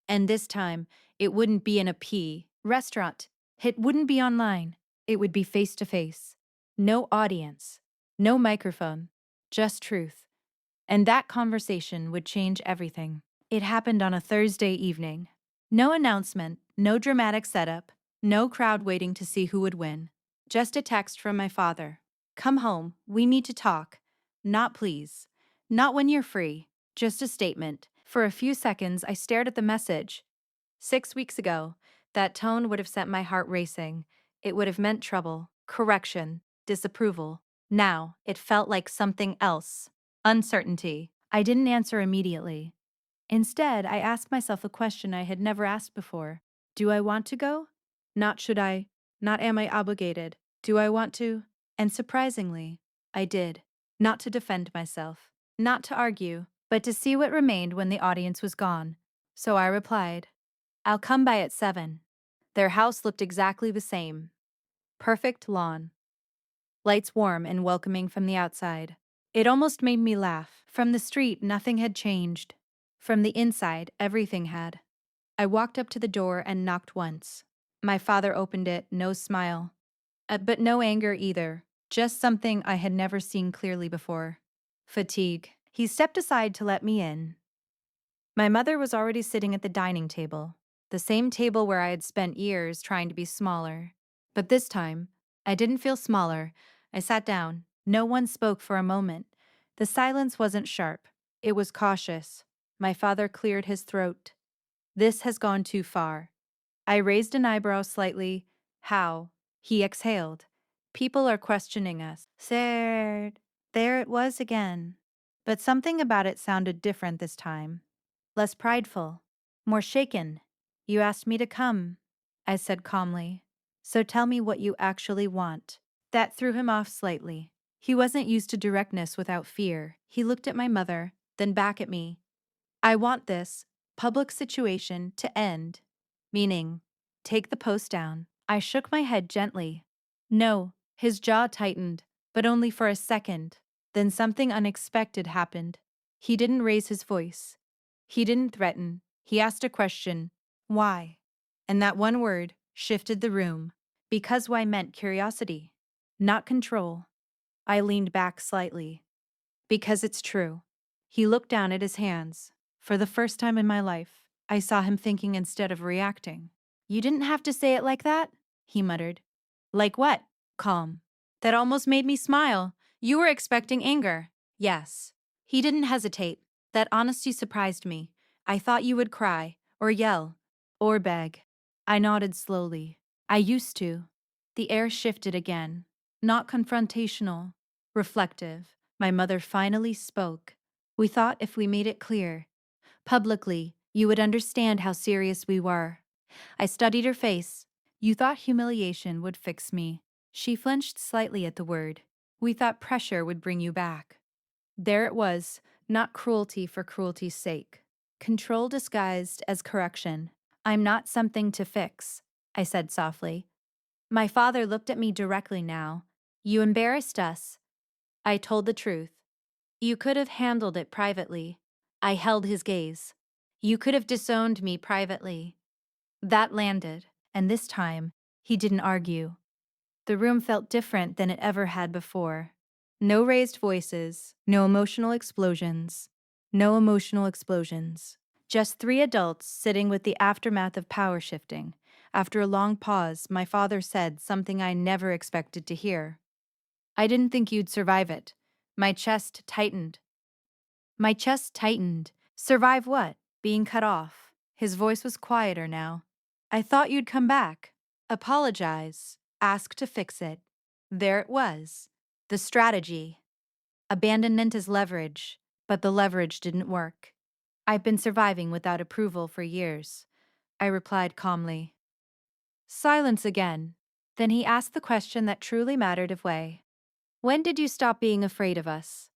And this time, it wouldn't be in a P restaurant. It wouldn't be online. It would be face to face. No audience, no microphone, just truth. And that conversation would change everything. It happened on a Thursday evening. No announcement, no dramatic setup, no crowd waiting to see who would win. Just a text from my father. Come home, we need to talk. Not please. Not when you're free. Just a statement. For a few seconds, I stared at the message. 6 weeks ago, that tone would have sent my heart racing. It would have meant trouble, correction, disapproval. Now, it felt like something else. Uncertainty. I didn't answer immediately. Instead, I asked myself a question I had never asked before. Do I want to go? Not should I. Not am I obligated. Do I want to? And surprisingly, I did. Not to defend myself. Not to argue, but to see what remained when the audience was gone. So I replied, I'll come by at 7. Their house looked exactly the same. Perfect lawn. Lights warm and welcoming from the outside. It almost made me laugh. From the street, nothing had changed. From the inside, everything had. I walked up to the door and knocked once. My father opened it, no smile. But no anger either, just something I had never seen clearly before. Fatigue. He stepped aside to let me in. My mother was already sitting at the dining table, the same table where I had spent years trying to be smaller. But this time, I didn't feel smaller. I sat down. No one spoke for a moment. The silence wasn't sharp. It was cautious. My father cleared his throat. This has gone too far. I raised an eyebrow slightly. How? He exhaled. People are questioning us. Sir, there it was again. But something about it sounded different this time. Less prideful. More shaken. You asked me to come, I said calmly. So tell me what you actually want. That threw him off slightly. He wasn't used to directness without fear. He looked at my mother, then back at me. I want this public situation to end. Meaning, take the post down. I shook my head gently. No, his jaw tightened, but only for a second. Then something unexpected happened. He didn't raise his voice. He didn't threaten. He asked a question. Why? And that one word shifted the room. Because why meant curiosity, not control. I leaned back slightly. Because it's true. He looked down at his hands. For the first time in my life, I saw him thinking instead of reacting. You didn't have to say it like that, he muttered. Like what? Calm. That almost made me smile. You were expecting anger. Yes. He didn't hesitate. That honesty surprised me. I thought you would cry, or yell, or beg. I nodded slowly. I used to. The air shifted again. Not confrontational, reflective. My mother finally spoke. We thought if we made it clear, publicly, you would understand how serious we were. I studied her face. You thought humiliation would fix me. She flinched slightly at the word. We thought pressure would bring you back. There it was, not cruelty for cruelty's sake. Control disguised as correction. I'm not something to fix, I said softly. My father looked at me directly now. You embarrassed us. I told the truth. You could have handled it privately. I held his gaze. You could have disowned me privately. That landed, and this time, he didn't argue. The room felt different than it ever had before. No raised voices, no emotional explosions. No emotional explosions. Just 3 adults sitting with the aftermath of power shifting. After a long pause, my father said something I never expected to hear. I didn't think you'd survive it. My chest tightened. My chest tightened. Survive what? Being cut off. His voice was quieter now. I thought you'd come back. Apologize. Ask to fix it. There it was. The strategy. Abandonment as leverage, but the leverage didn't work. I've been surviving without approval for years, I replied calmly. Silence again. Then he asked the question that truly mattered of way. When did you stop being afraid of us?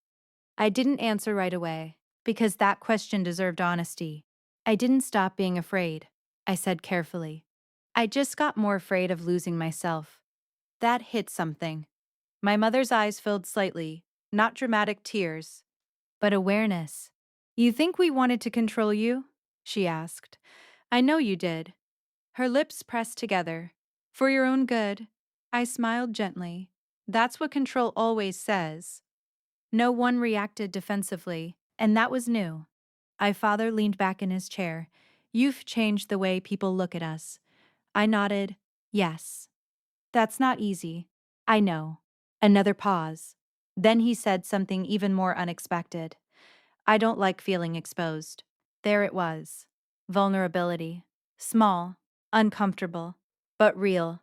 I didn't answer right away, because that question deserved honesty. I didn't stop being afraid, I said carefully. I just got more afraid of losing myself. That hit something. My mother's eyes filled slightly, not dramatic tears, but awareness. You think we wanted to control you? She asked. I know you did. Her lips pressed together. For your own good. I smiled gently. That's what control always says. No one reacted defensively, and that was new. My father leaned back in his chair. You've changed the way people look at us. I nodded. Yes. That's not easy. I know. Another pause. Then he said something even more unexpected. I don't like feeling exposed. There it was. Vulnerability. Small, uncomfortable, but real.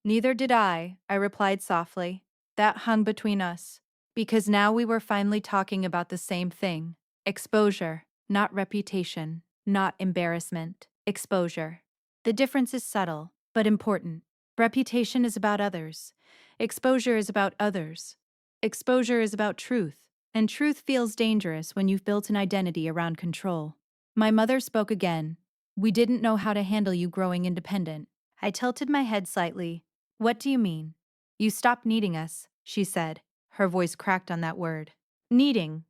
Neither did I replied softly. That hung between us. Because now we were finally talking about the same thing. Exposure, not reputation, not embarrassment. Exposure. The difference is subtle, but important. Reputation is about others. Exposure is about others. Exposure is about truth. And truth feels dangerous when you've built an identity around control. My mother spoke again. We didn't know how to handle you growing independent. I tilted my head slightly. What do you mean? You stopped needing us, she said. Her voice cracked on that word. Needing.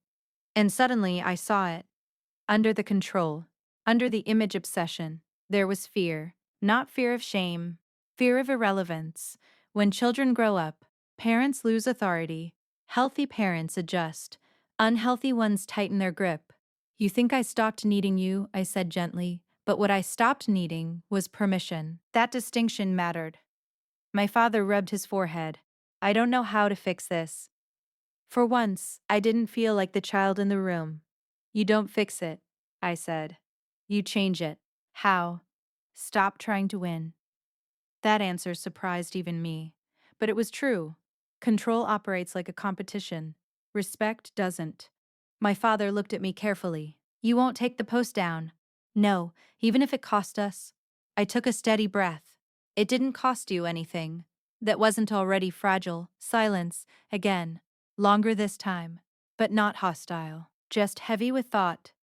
And suddenly I saw it. Under the control, under the image obsession, there was fear. Not fear of shame, fear of irrelevance. When children grow up, parents lose authority. Healthy parents adjust. Unhealthy ones tighten their grip. You think I stopped needing you, I said gently, but what I stopped needing was permission. That distinction mattered. My father rubbed his forehead. I don't know how to fix this. For once, I didn't feel like the child in the room. You don't fix it, I said. You change it. How? Stop trying to win. That answer surprised even me. But it was true. Control operates like a competition. Respect doesn't. My father looked at me carefully. You won't take the post down. No, even if it cost us. I took a steady breath. It didn't cost you anything. That wasn't already fragile. Silence, again. Longer this time. But not hostile. Just heavy with thought.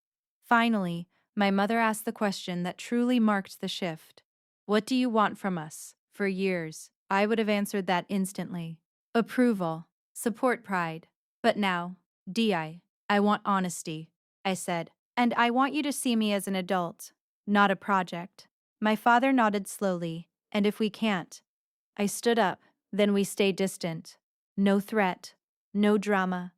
Finally, my mother asked the question that truly marked the shift. What do you want from us? For years, I would have answered that instantly. Approval. Support pride. But now, I want honesty, I said. And I want you to see me as an adult, not a project. My father nodded slowly, and if we can't. I stood up, then we stayed distant. No threat, no drama,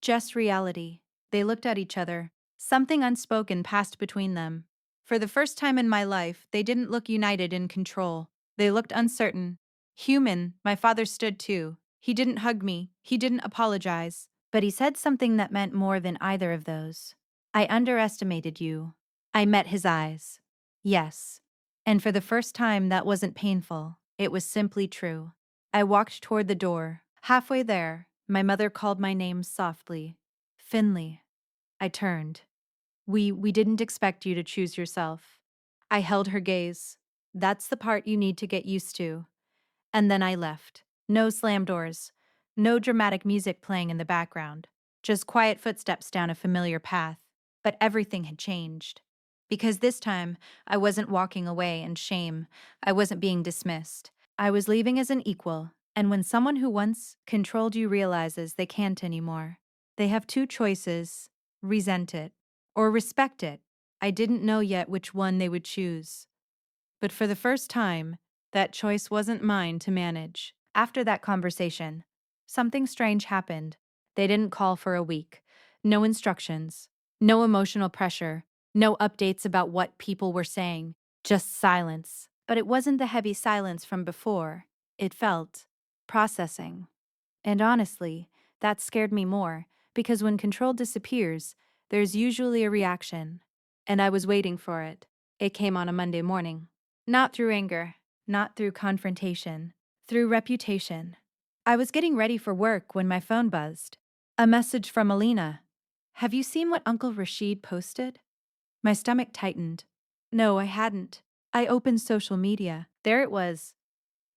just reality. They looked at each other. Something unspoken passed between them. For the first time in my life, they didn't look united in control. They looked uncertain. Human, my father stood too. He didn't hug me, he didn't apologize, but he said something that meant more than either of those. I underestimated you. I met his eyes. Yes. And for the first time, that wasn't painful. It was simply true. I walked toward the door. Halfway there, my mother called my name softly. Finley. I turned. We didn't expect you to choose yourself. I held her gaze. That's the part you need to get used to. And then I left. No slam doors. No dramatic music playing in the background. Just quiet footsteps down a familiar path. But everything had changed. Because this time, I wasn't walking away in shame. I wasn't being dismissed. I was leaving as an equal. And when someone who once controlled you realizes they can't anymore, they have two choices: resent it or respect it. I didn't know yet which one they would choose. But for the first time, that choice wasn't mine to manage. After that conversation, something strange happened. They didn't call for a week. No instructions. No emotional pressure. No updates about what people were saying. Just silence. But it wasn't the heavy silence from before. It felt processing. And honestly, that scared me more, because when control disappears, there's usually a reaction. And I was waiting for it. It came on a Monday morning. Not through anger, not through confrontation, through reputation. I was getting ready for work when my phone buzzed. A message from Alina. Have you seen what Uncle Rashid posted? My stomach tightened. No, I hadn't. I opened social media. There it was.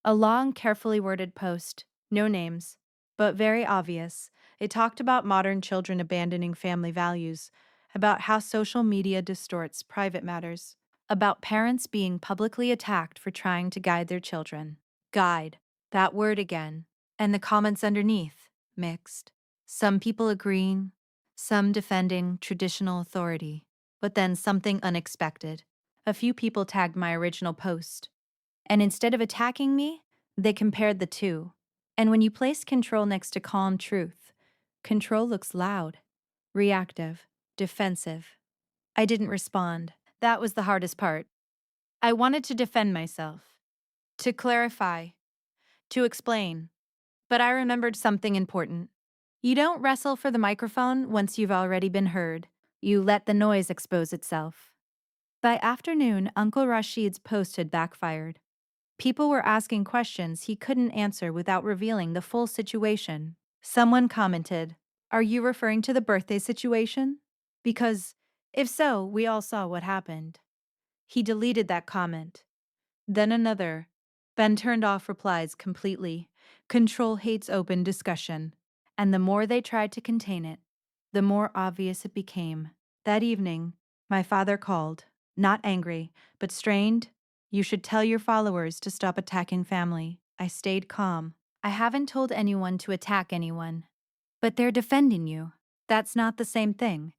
A long, carefully worded post. No names. but very obvious. It talked about modern children abandoning family values, about how social media distorts private matters, about parents being publicly attacked for trying to guide their children. Guide, that word again. And the comments underneath, mixed. Some people agreeing, some defending traditional authority. But then something unexpected. A few people tagged my original post. And instead of attacking me, they compared the two. And when you place control next to calm truth, control looks loud, reactive, defensive. I didn't respond. That was the hardest part. I wanted to defend myself, to clarify, to explain. But I remembered something important. You don't wrestle for the microphone once you've already been heard. You let the noise expose itself. By afternoon, Uncle Rashid's post had backfired. People were asking questions he couldn't answer without revealing the full situation. Someone commented, "Are you referring to the birthday situation?" Because, if so, we all saw what happened. He deleted that comment. Then another. Ben turned off replies completely. Control hates open discussion. And the more they tried to contain it, the more obvious it became. That evening, my father called, not angry, but strained. "You should tell your followers to stop attacking family." I stayed calm. "I haven't told anyone to attack anyone. But they're defending you. That's not the same thing."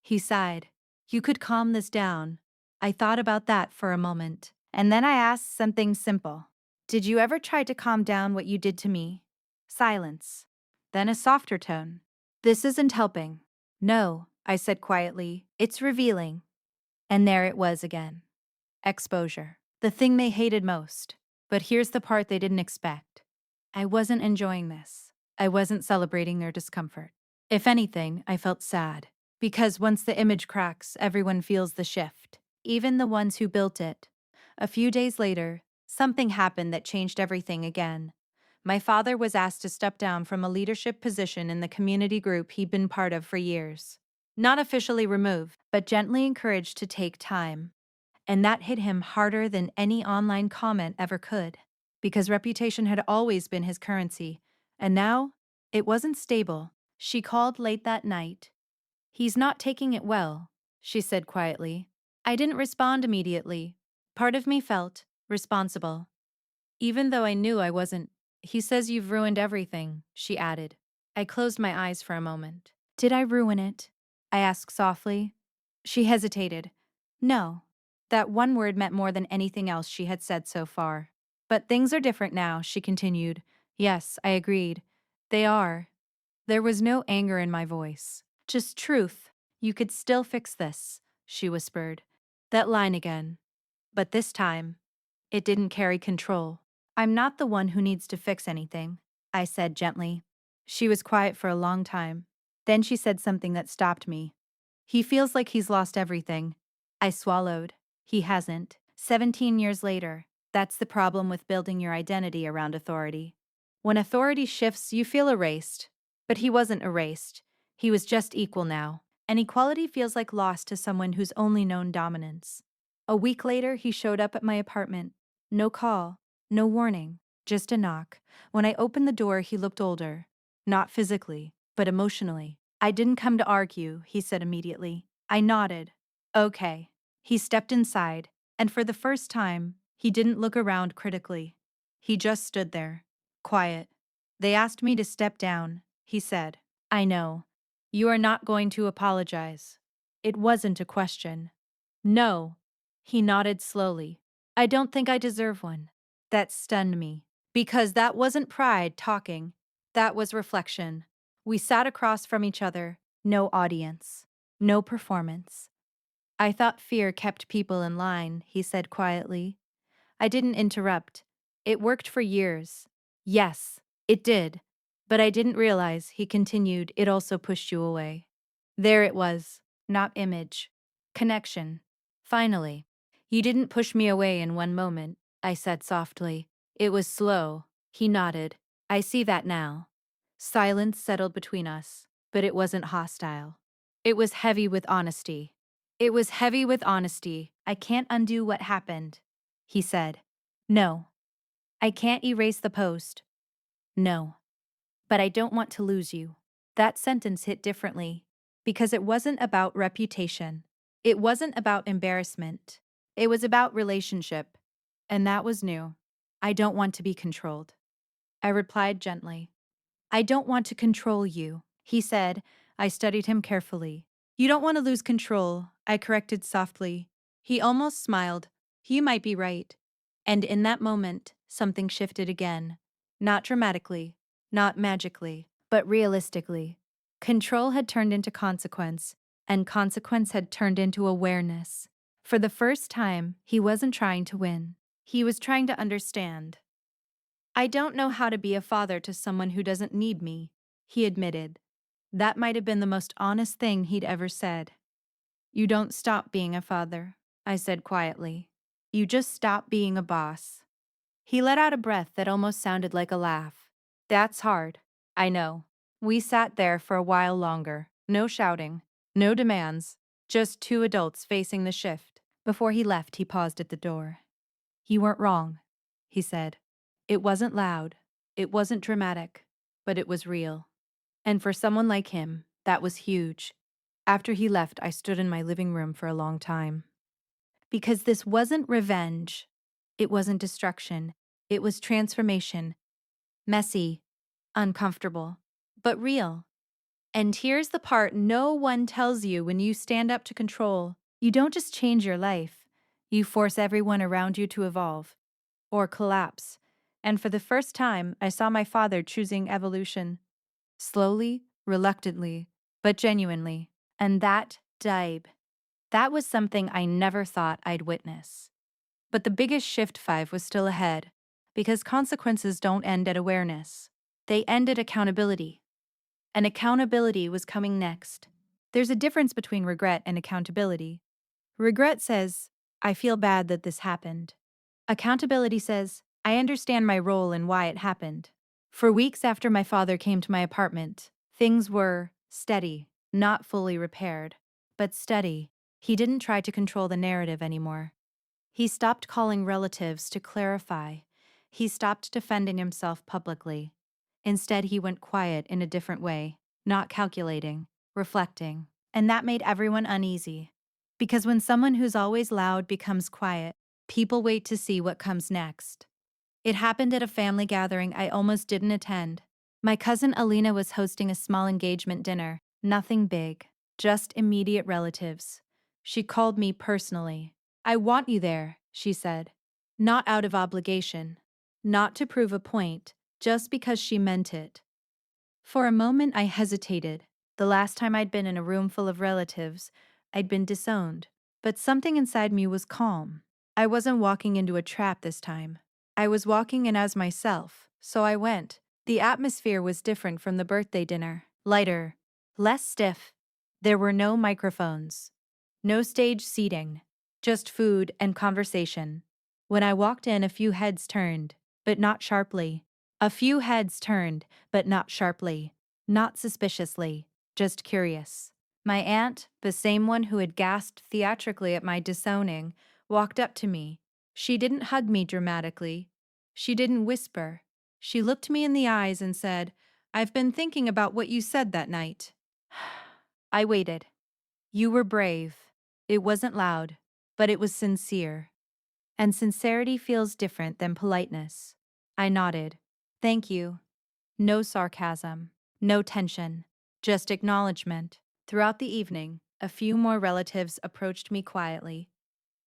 He sighed. "You could calm this down." I thought about that for a moment. And then I asked something simple. "Did you ever try to calm down what you did to me?" Silence. Then a softer tone. "This isn't helping." "No," I said quietly. "It's revealing." And there it was again. Exposure. The thing they hated most. But here's the part they didn't expect. I wasn't enjoying this. I wasn't celebrating their discomfort. If anything, I felt sad. Because once the image cracks, everyone feels the shift. Even the ones who built it. A few days later, something happened that changed everything again. My father was asked to step down from a leadership position in the community group he'd been part of for years. Not officially removed, but gently encouraged to take time. And that hit him harder than any online comment ever could. Because reputation had always been his currency. And now, it wasn't stable. She called late that night. "He's not taking it well," she said quietly. I didn't respond immediately. Part of me felt responsible. Even though I knew I wasn't. "He says you've ruined everything," she added. I closed my eyes for a moment. "Did I ruin it?" I asked softly. She hesitated. "No." That one word meant more than anything else she had said so far. "But things are different now," she continued. "Yes," I agreed. "They are." There was no anger in my voice. Just truth. "You could still fix this," she whispered. That line again. But this time, it didn't carry control. "I'm not the one who needs to fix anything," I said gently. She was quiet for a long time. Then she said something that stopped me. "He feels like he's lost everything." I swallowed. He hasn't. 17 years later, that's the problem with building your identity around authority. When authority shifts, you feel erased. But he wasn't erased. He was just equal now. And equality feels like loss to someone who's only known dominance. A week later, he showed up at my apartment. No call, no warning, just a knock. When I opened the door, he looked older. Not physically, but emotionally. "I didn't come to argue," he said immediately. I nodded. "Okay." He stepped inside, and for the first time, he didn't look around critically. He just stood there, quiet. "They asked me to step down," he said. "I know. You are not going to apologize." It wasn't a question. "No." He nodded slowly. "I don't think I deserve one." That stunned me. Because that wasn't pride talking. That was reflection. We sat across from each other. No audience. No performance. "I thought fear kept people in line," he said quietly. I didn't interrupt. "It worked for years." "Yes, it did. But I didn't realize," he continued, "it also pushed you away." There it was. Not image. Connection. Finally. "You didn't push me away in one moment," I said softly. "It was slow." He nodded. "I see that now." Silence settled between us, but it wasn't hostile. It was heavy with honesty. It was heavy with honesty. "I can't undo what happened," he said. "No." "I can't erase the post." "No." But I don't want to lose you. That sentence hit differently because it wasn't about reputation. It wasn't about embarrassment. It was about relationship. And that was new. I don't want to be controlled. I replied gently. I don't want to control you, he said. I studied him carefully. You don't want to lose control, I corrected softly. He almost smiled. You might be right. And in that moment, something shifted again. Not dramatically, not magically, but realistically. Control had turned into consequence, and consequence had turned into awareness. For the first time, he wasn't trying to win. He was trying to understand. I don't know how to be a father to someone who doesn't need me, he admitted. That might have been the most honest thing he'd ever said. You don't stop being a father, I said quietly. You just stop being a boss. He let out a breath that almost sounded like a laugh. That's hard. I know. We sat there for a while longer. No shouting. No demands. Just two adults facing the shift. Before he left, he paused at the door. You weren't wrong, he said. It wasn't loud. It wasn't dramatic. But it was real. And for someone like him, that was huge. After he left, I stood in my living room for a long time. Because this wasn't revenge. It wasn't destruction. It was transformation. Messy, uncomfortable, but real. And here's the part no one tells you when you stand up to control. You don't just change your life. You force everyone around you to evolve. Or collapse. And for the first time, I saw my father choosing evolution. Slowly, reluctantly, but genuinely. And that was something I never thought I'd witness. But the biggest shift 5 was still ahead, because consequences don't end at awareness. They end at accountability. And accountability was coming next. There's a difference between regret and accountability. Regret says, I feel bad that this happened. Accountability says, I understand my role and why it happened. For weeks after my father came to my apartment, things were steady, not fully repaired, but steady. He didn't try to control the narrative anymore. He stopped calling relatives to clarify. He stopped defending himself publicly. Instead, he went quiet in a different way, not calculating, reflecting. And that made everyone uneasy. Because when someone who's always loud becomes quiet, people wait to see what comes next. It happened at a family gathering I almost didn't attend. My cousin Alina was hosting a small engagement dinner, nothing big, just immediate relatives. She called me personally. I want you there, she said. Not out of obligation. Not to prove a point, just because she meant it. For a moment I hesitated. The last time I'd been in a room full of relatives, I'd been disowned. But something inside me was calm. I wasn't walking into a trap this time. I was walking in as myself, so I went. The atmosphere was different from the birthday dinner. Lighter. Less stiff. There were no microphones. No stage seating. Just food and conversation. When I walked in, a few heads turned, but not sharply. A few heads turned, but not sharply. Not suspiciously. Just curious. My aunt, the same one who had gasped theatrically at my disowning, walked up to me. She didn't hug me dramatically. She didn't whisper. She looked me in the eyes and said, I've been thinking about what you said that night. I waited. You were brave. It wasn't loud, but it was sincere. And sincerity feels different than politeness. I nodded. Thank you. No sarcasm. No tension. Just acknowledgement. Throughout the evening, a few more relatives approached me quietly.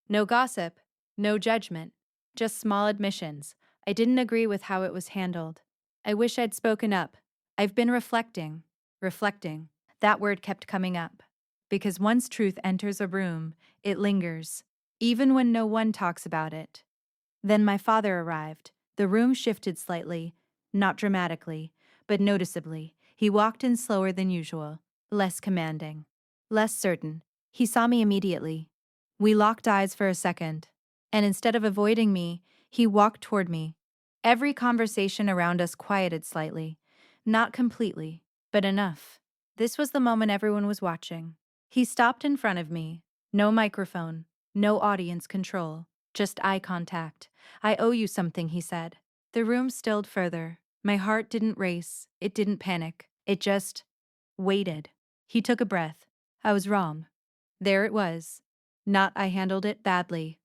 No gossip, no judgment, just small admissions. I didn't agree with how it was handled. I wish I'd spoken up. I've been reflecting. Reflecting. That word kept coming up. Because once truth enters a room, it lingers, even when no one talks about it. Then my father arrived. The room shifted slightly, not dramatically, but noticeably. He walked in slower than usual, less commanding, less certain. He saw me immediately. We locked eyes for a second, and instead of avoiding me, he walked toward me. Every conversation around us quieted slightly, not completely, but enough. This was the moment everyone was watching. He stopped in front of me. No microphone, no audience control, just eye contact. I owe you something, he said. The room stilled further. My heart didn't race, it didn't panic, it just waited. He took a breath. I was wrong. There it was. Not I handled it badly.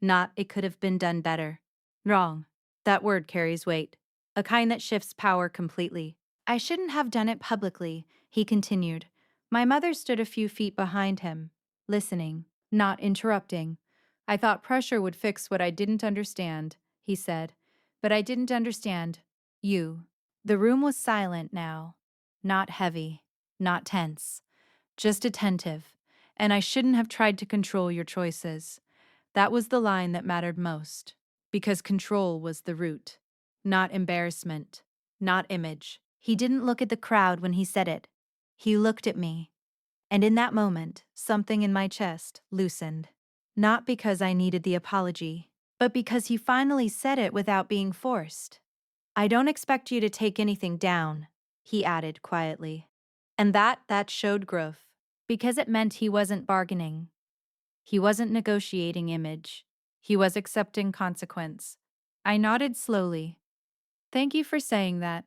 Not it could have been done better. Wrong. That word carries weight. A kind that shifts power completely. I shouldn't have done it publicly, he continued. My mother stood a few feet behind him, listening, not interrupting. I thought pressure would fix what I didn't understand, he said. But I didn't understand you. The room was silent now. Not heavy, not tense, just attentive. And I shouldn't have tried to control your choices. That was the line that mattered most, because control was the root, not embarrassment, not image. He didn't look at the crowd when he said it. He looked at me, and in that moment, something in my chest loosened. Not because I needed the apology, but because he finally said it without being forced. I don't expect you to take anything down, he added quietly. And that showed growth, because it meant he wasn't bargaining. He wasn't negotiating image. He was accepting consequence. I nodded slowly. Thank you for saying that.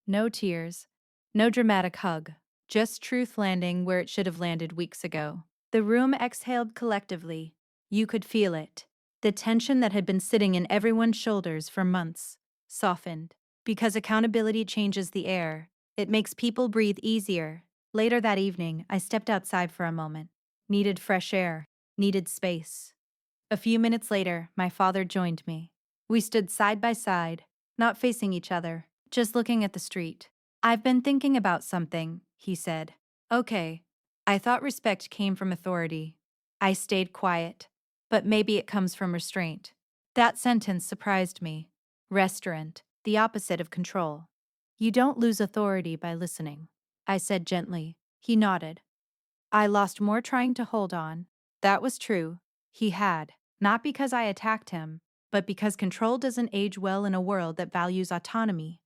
No tears. No dramatic hug. Just truth landing where it should have landed weeks ago. The room exhaled collectively. You could feel it. The tension that had been sitting in everyone's shoulders for months softened. Because accountability changes the air, it makes people breathe easier. Later that evening, I stepped outside for a moment. Needed fresh air. Needed space. A few minutes later, my father joined me. We stood side by side, not facing each other, just looking at the street. I've been thinking about something, he said. Okay. I thought respect came from authority. I stayed quiet. But maybe it comes from restraint. That sentence surprised me. Restaurant, the opposite of control. You don't lose authority by listening, I said gently. He nodded. I lost more trying to hold on. That was true. He had. Not because I attacked him, but because control doesn't age well in a world that values autonomy.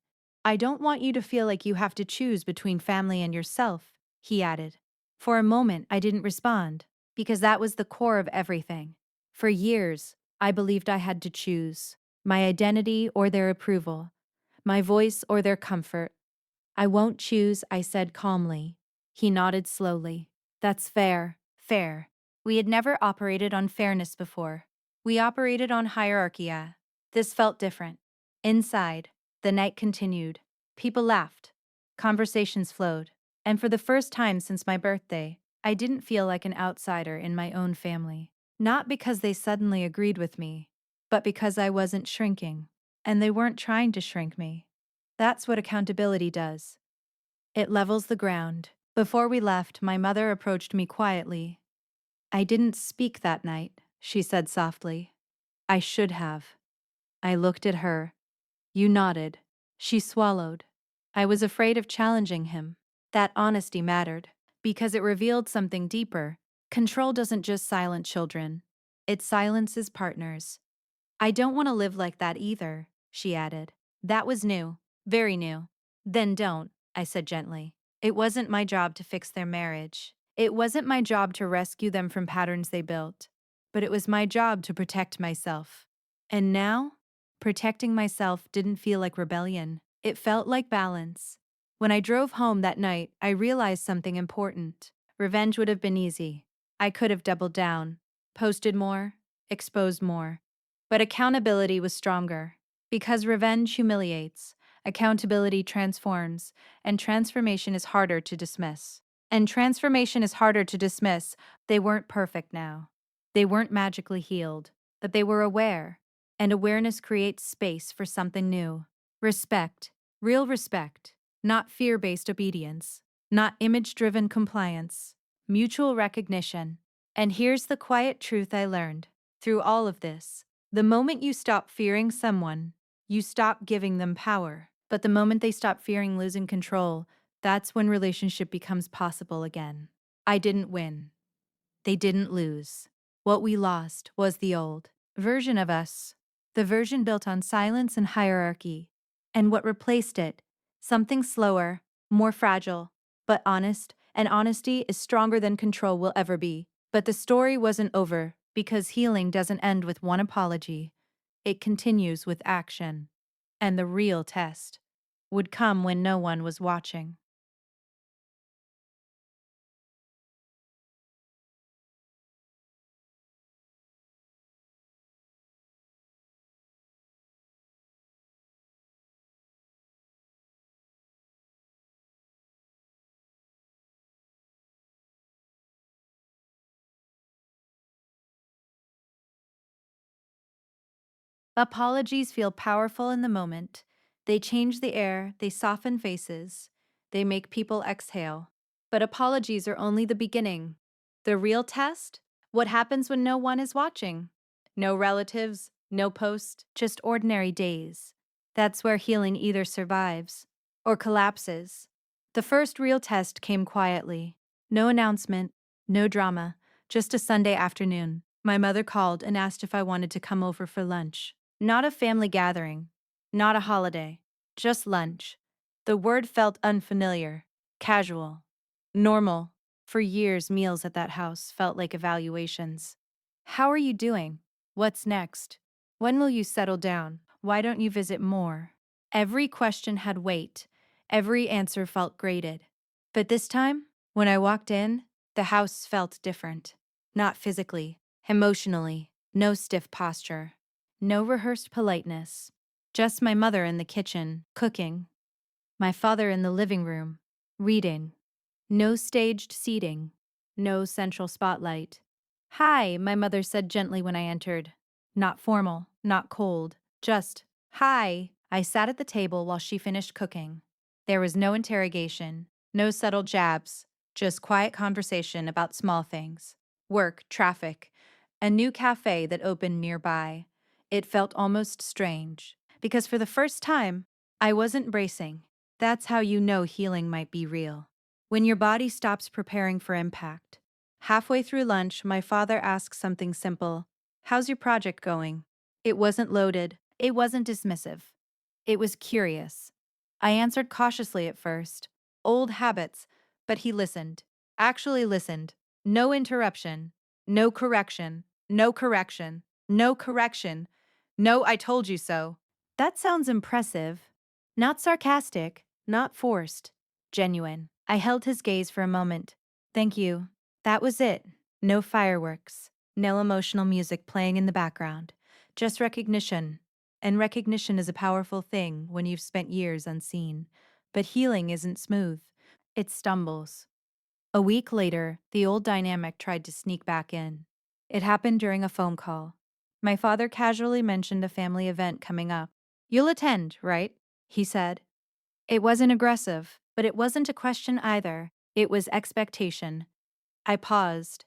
I don't want you to feel like you have to choose between family and yourself, he added. For a moment, I didn't respond, because that was the core of everything. For years, I believed I had to choose my identity or their approval, my voice or their comfort. I won't choose, I said calmly. He nodded slowly. That's fair, fair. We had never operated on fairness before. We operated on hierarchy. This felt different. Inside, the night continued. People laughed. Conversations flowed. And for the first time since my birthday, I didn't feel like an outsider in my own family. Not because they suddenly agreed with me, but because I wasn't shrinking. And they weren't trying to shrink me. That's what accountability does. It levels the ground. Before we left, my mother approached me quietly. I didn't speak that night, she said softly. I should have. I looked at her. You nodded. She swallowed. I was afraid of challenging him. That honesty mattered, because it revealed something deeper. Control doesn't just silence children. It silences partners. I don't want to live like that either, she added. That was new. Very new. Then don't, I said gently. It wasn't my job to fix their marriage. It wasn't my job to rescue them from patterns they built. But it was my job to protect myself. And now, protecting myself didn't feel like rebellion. It felt like balance. When I drove home that night, I realized something important. Revenge would have been easy. I could have doubled down, posted more, exposed more. But accountability was stronger. Because revenge humiliates, accountability transforms, and transformation is harder to dismiss. They weren't perfect now. They weren't magically healed, but they were aware. And awareness creates space for something new. Respect, real respect, not fear-based obedience, not image-driven compliance, mutual recognition. And here's the quiet truth I learned through all of this. The moment you stop fearing someone, you stop giving them power. But the moment they stop fearing losing control, that's when relationship becomes possible again. I didn't win. They didn't lose. What we lost was the old version of us, the version built on silence and hierarchy. And what replaced it? Something slower, more fragile, but honest, and honesty is stronger than control will ever be. But the story wasn't over, because healing doesn't end with one apology. It continues with action. And the real test would come when no one was watching. Apologies feel powerful in the moment. They change the air, they soften faces, they make people exhale. But apologies are only the beginning. The real test? What happens when no one is watching? No relatives, no post, just ordinary days. That's where healing either survives or collapses. The first real test came quietly. No announcement, no drama, just a Sunday afternoon. My mother called and asked if I wanted to come over for lunch. Not a family gathering, not a holiday, just lunch. The word felt unfamiliar, casual, normal. For years, meals at that house felt like evaluations. How are you doing? What's next? When will you settle down? Why don't you visit more? Every question had weight. Every answer felt graded. But this time, when I walked in, the house felt different. Not physically, emotionally, no stiff posture. No rehearsed politeness. Just my mother in the kitchen, cooking. My father in the living room, reading. No staged seating. No central spotlight. Hi, my mother said gently when I entered. Not formal, not cold, just, hi. I sat at the table while she finished cooking. There was no interrogation, no subtle jabs, just quiet conversation about small things. Work, traffic, a new cafe that opened nearby. It felt almost strange, because for the first time, I wasn't bracing. That's how you know healing might be real. When your body stops preparing for impact. Halfway through lunch, my father asked something simple. How's your project going? It wasn't loaded. It wasn't dismissive. It was curious. I answered cautiously at first. Old habits, but he listened. Actually listened. No interruption. No correction. No correction. No correction. No, I told you so. That sounds impressive. Not sarcastic, not forced. Genuine. I held his gaze for a moment. Thank you. That was it. No fireworks. No emotional music playing in the background. Just recognition. And recognition is a powerful thing when you've spent years unseen. But healing isn't smooth. It stumbles. A week later, the old dynamic tried to sneak back in. It happened during a phone call. My father casually mentioned a family event coming up. You'll attend, right? He said. It wasn't aggressive, but it wasn't a question either. It was expectation. I paused.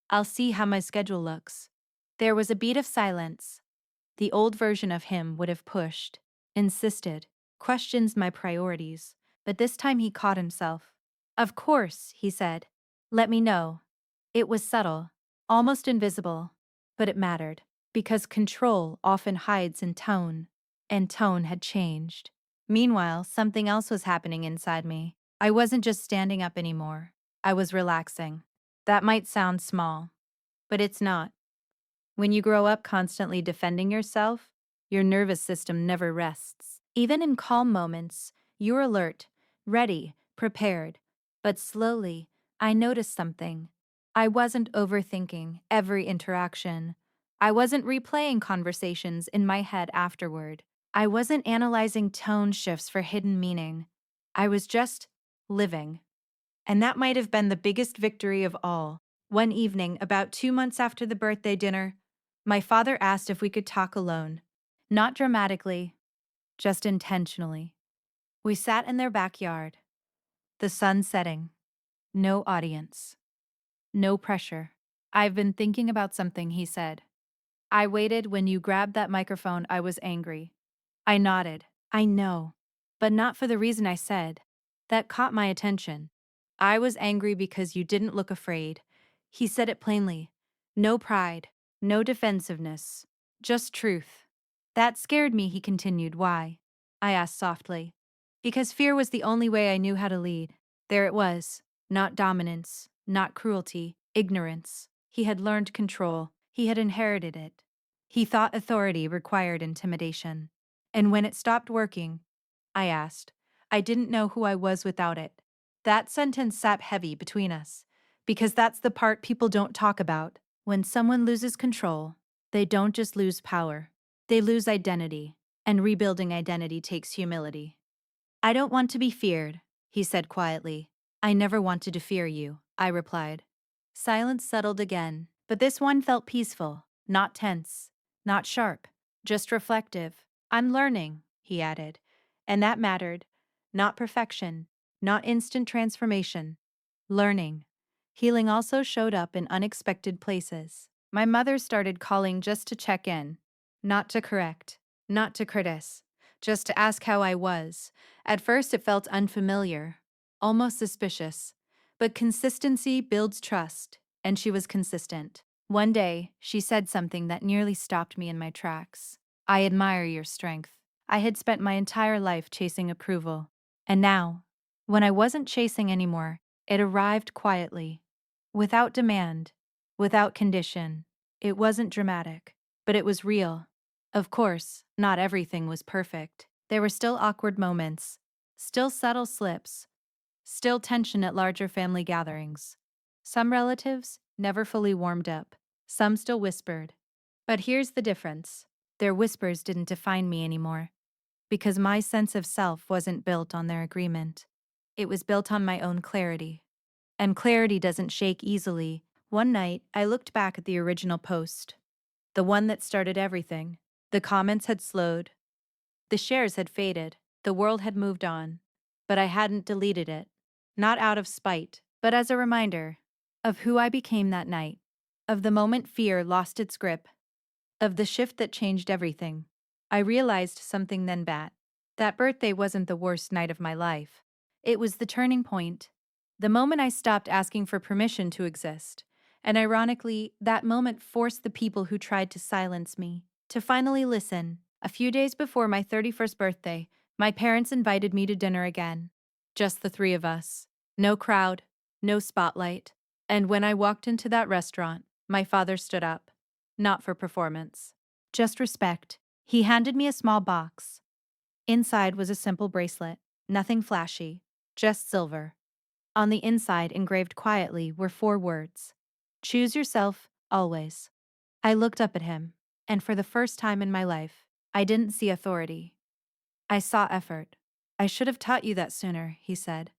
I'll see how my schedule looks. There was a beat of silence. The old version of him would have pushed, insisted, questions my priorities, but this time he caught himself. Of course, he said. Let me know. It was subtle, almost invisible, but it mattered, because control often hides in tone, and tone had changed. Meanwhile, something else was happening inside me. I wasn't just standing up anymore. I was relaxing. That might sound small, but it's not. When you grow up constantly defending yourself, your nervous system never rests. Even in calm moments, you're alert, ready, prepared. But slowly, I noticed something. I wasn't overthinking every interaction. I wasn't replaying conversations in my head afterward. I wasn't analyzing tone shifts for hidden meaning. I was just living. And that might have been the biggest victory of all. One evening, about 2 months after the birthday dinner, my father asked if we could talk alone. Not dramatically, just intentionally. We sat in their backyard, the sun setting, no audience, no pressure. I've been thinking about something, he said. I waited. When you grabbed that microphone, I was angry. I nodded. I know. But not for the reason I said. That caught my attention. I was angry because you didn't look afraid. He said it plainly. No pride, no defensiveness, just truth. That scared me, he continued. Why? I asked softly. Because fear was the only way I knew how to lead. There it was. Not dominance, not cruelty, ignorance. He had learned control. He had inherited it. He thought authority required intimidation. And when it stopped working, I asked, I didn't know who I was without it. That sentence sat heavy between us, because that's the part people don't talk about. When someone loses control, they don't just lose power, they lose identity, and rebuilding identity takes humility. I don't want to be feared, he said quietly. I never wanted to fear you, I replied. Silence settled again, but this one felt peaceful, not tense, not sharp, just reflective. I'm learning, he added, and that mattered. Not perfection, not instant transformation. Learning. Healing also showed up in unexpected places. My mother started calling just to check in, not to correct, not to criticize, just to ask how I was. At first, it felt unfamiliar, almost suspicious. But consistency builds trust, and she was consistent. One day, she said something that nearly stopped me in my tracks. I admire your strength. I had spent my entire life chasing approval. And now, when I wasn't chasing anymore, it arrived quietly, without demand, without condition. It wasn't dramatic, but it was real. Of course, not everything was perfect. There were still awkward moments, still subtle slips, still tension at larger family gatherings. Some relatives never fully warmed up, some still whispered. But here's the difference: their whispers didn't define me anymore, because my sense of self wasn't built on their agreement. It was built on my own clarity. And clarity doesn't shake easily. One night, I looked back at the original post, the one that started everything. The comments had slowed, the shares had faded, the world had moved on, but I hadn't deleted it. Not out of spite, but as a reminder of who I became that night, of the moment fear lost its grip, of the shift that changed everything. I realized something then, that birthday wasn't the worst night of my life. It was the turning point, the moment I stopped asking for permission to exist. And ironically, that moment forced the people who tried to silence me to finally listen. A few days before my 31st birthday, my parents invited me to dinner again. Just the three of us. No crowd, no spotlight. And when I walked into that restaurant, my father stood up. Not for performance, just respect. He handed me a small box. Inside was a simple bracelet, nothing flashy, just silver. On the inside, engraved quietly, were 4 words: Choose yourself, always. I looked up at him, and for the first time in my life, I didn't see authority. I saw effort. I should have taught you that sooner, he said.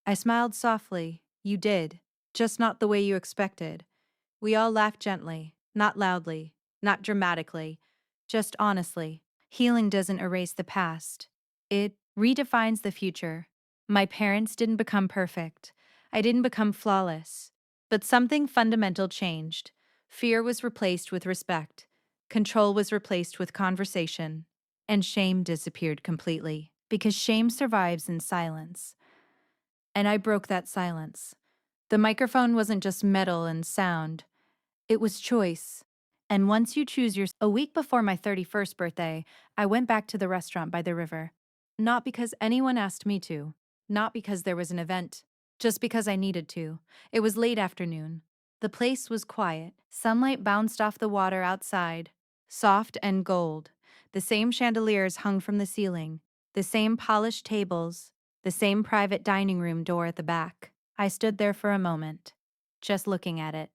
I smiled softly. You did, just not the way you expected. We all laughed gently, not loudly, not dramatically, just honestly. Healing doesn't erase the past, it redefines the future. My parents didn't become perfect. I didn't become flawless. But something fundamental changed. Fear was replaced with respect, control was replaced with conversation, and shame disappeared completely. Because shame survives in silence. And I broke that silence. The microphone wasn't just metal and sound. It was choice. And once you choose your... A week before my 31st birthday, I went back to the restaurant by the river. Not because anyone asked me to. Not because there was an event. Just because I needed to. It was late afternoon. The place was quiet. Sunlight bounced off the water outside. Soft and gold. The same chandeliers hung from the ceiling. The same polished tables. The same private dining room door at the back. I stood there for a moment, just looking at it.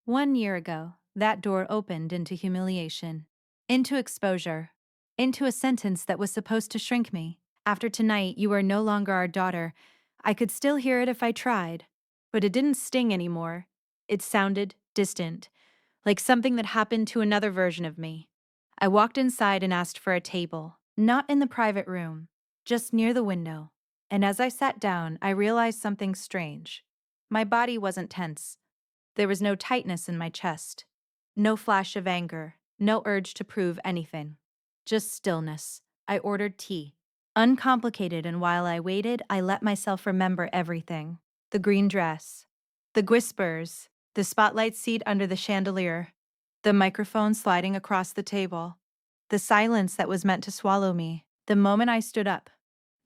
1 year ago, that door opened into humiliation, into exposure, into a sentence that was supposed to shrink me. After tonight, you are no longer our daughter. I could still hear it if I tried, but it didn't sting anymore. It sounded distant, like something that happened to another version of me. I walked inside and asked for a table, not in the private room, just near the window. And as I sat down, I realized something strange. My body wasn't tense. There was no tightness in my chest, no flash of anger, no urge to prove anything. Just stillness. I ordered tea. Uncomplicated, and while I waited, I let myself remember everything. The green dress, the whispers, the spotlight seat under the chandelier, the microphone sliding across the table, the silence that was meant to swallow me. The moment I stood up,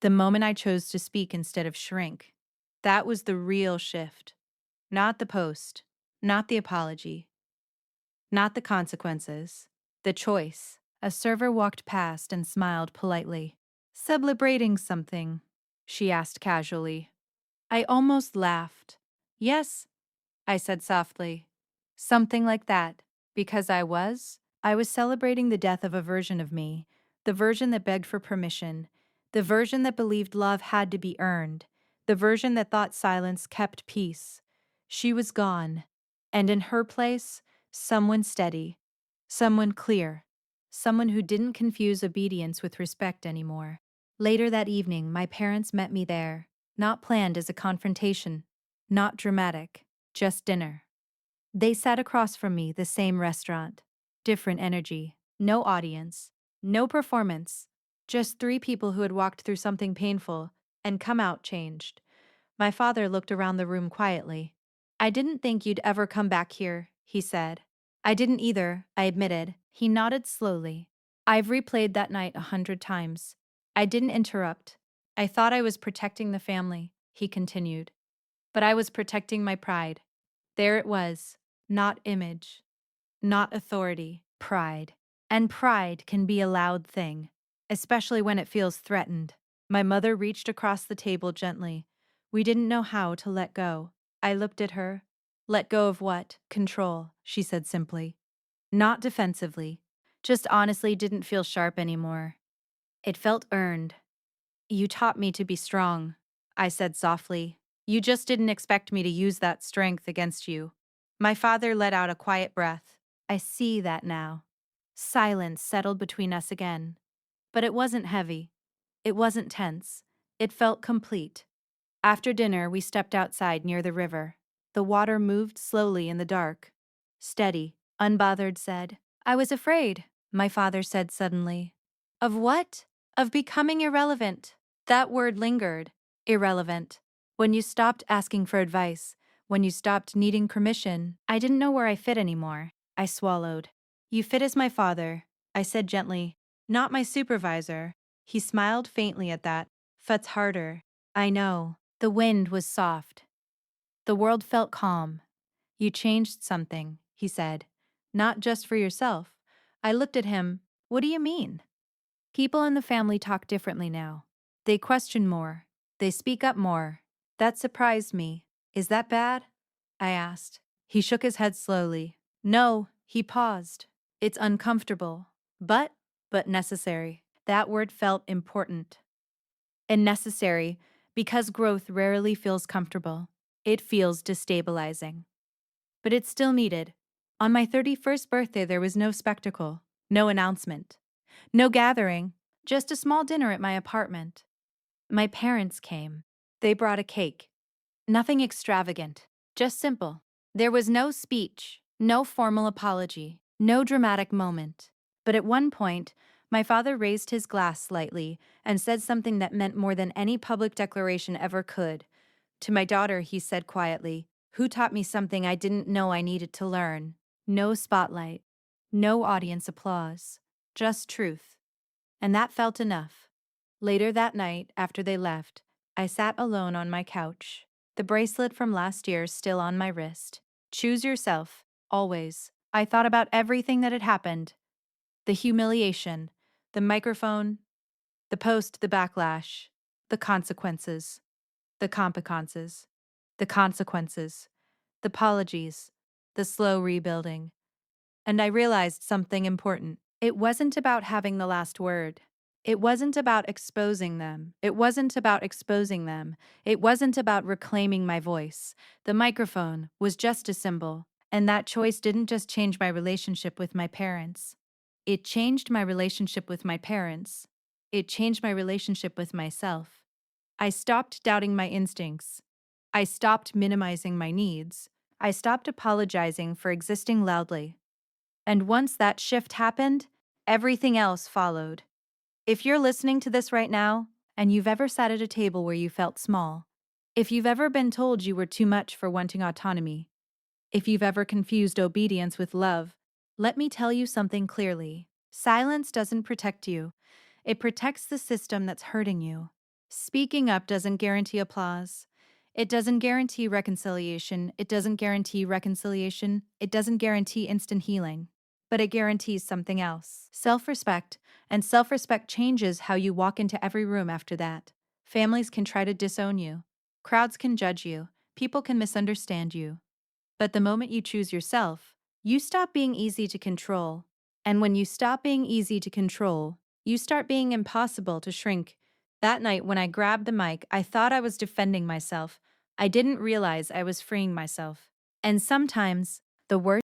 the moment I chose to speak instead of shrink, that was the real shift. Not the post. Not the apology. Not the consequences. The choice. A server walked past and smiled politely. Celebrating something. she asked casually. I almost laughed. Yes, I said softly. Something like that. Because I was celebrating the death of a version of me, the version that begged for permission, the version that believed love had to be earned, the version that thought silence kept peace. She was gone, and in her place, someone steady, someone clear, someone who didn't confuse obedience with respect anymore. Later that evening, my parents met me there, not planned as a confrontation, not dramatic, just dinner. They sat across from me, the same restaurant. Different energy, no audience, no performance, just three people who had walked through something painful and come out changed. My father looked around the room quietly. I didn't think you'd ever come back here, he said. I didn't either, I admitted. He nodded slowly. I've replayed that night 100 times. I didn't interrupt. I thought I was protecting the family, he continued. But I was protecting my pride. There it was, not image, not authority, pride. And pride can be a loud thing, especially when it feels threatened. My mother reached across the table gently. We didn't know how to let go. I looked at her. Let go of what? Control, she said simply. Not defensively. Just honestly didn't feel sharp anymore. It felt earned. You taught me to be strong, I said softly. You just didn't expect me to use that strength against you. My father let out a quiet breath. I see that now. Silence settled between us again. But it wasn't heavy. It wasn't tense. It felt complete. After dinner, we stepped outside near the river. The water moved slowly in the dark. Steady, unbothered said. I was afraid, my father said suddenly. Of what? Of becoming irrelevant. That word lingered. Irrelevant. When you stopped asking for advice, when you stopped needing permission, I didn't know where I fit anymore. I swallowed. You fit as my father, I said gently. Not my supervisor. He smiled faintly at that. Fits harder. I know. The wind was soft. The world felt calm. You changed something, he said. Not just for yourself. I looked at him. What do you mean? People in the family talk differently now. They question more. They speak up more. That surprised me. Is that bad? I asked. He shook his head slowly. No, he paused. It's uncomfortable. But necessary. That word felt important. And necessary because growth rarely feels comfortable. It feels destabilizing. But it's still needed. On my 31st birthday, there was no spectacle, no announcement, no gathering, just a small dinner at my apartment. My parents came. They brought a cake. Nothing extravagant, just simple. There was no speech, no formal apology, no dramatic moment. But at one point, my father raised his glass slightly and said something that meant more than any public declaration ever could. To my daughter, he said quietly, who taught me something I didn't know I needed to learn. No spotlight, no audience applause, just truth. And that felt enough. Later that night, after they left, I sat alone on my couch, the bracelet from last year still on my wrist. Choose yourself, always. I thought about everything that had happened. The humiliation, the microphone, the post, the backlash, the consequences, the consequences, the consequences, the apologies, the slow rebuilding. And I realized something important. It wasn't about having the last word. It wasn't about exposing them. It wasn't about exposing them. It wasn't about reclaiming my voice. The microphone was just a symbol. And that choice didn't just change my relationship with my parents. It changed my relationship with my parents. It changed my relationship with myself. I stopped doubting my instincts. I stopped minimizing my needs. I stopped apologizing for existing loudly. And once that shift happened, everything else followed. If you're listening to this right now, and you've ever sat at a table where you felt small, if you've ever been told you were too much for wanting autonomy, if you've ever confused obedience with love, let me tell you something clearly. Silence doesn't protect you. It protects the system that's hurting you. Speaking up doesn't guarantee applause. It doesn't guarantee reconciliation. It doesn't guarantee reconciliation. It doesn't guarantee instant healing. But it guarantees something else. Self-respect. And self-respect changes how you walk into every room after that. Families can try to disown you. Crowds can judge you. People can misunderstand you. But the moment you choose yourself, you stop being easy to control. And when you stop being easy to control, you start being impossible to shrink. That night, when I grabbed the mic, I thought I was defending myself. I didn't realize I was freeing myself. And sometimes, the worst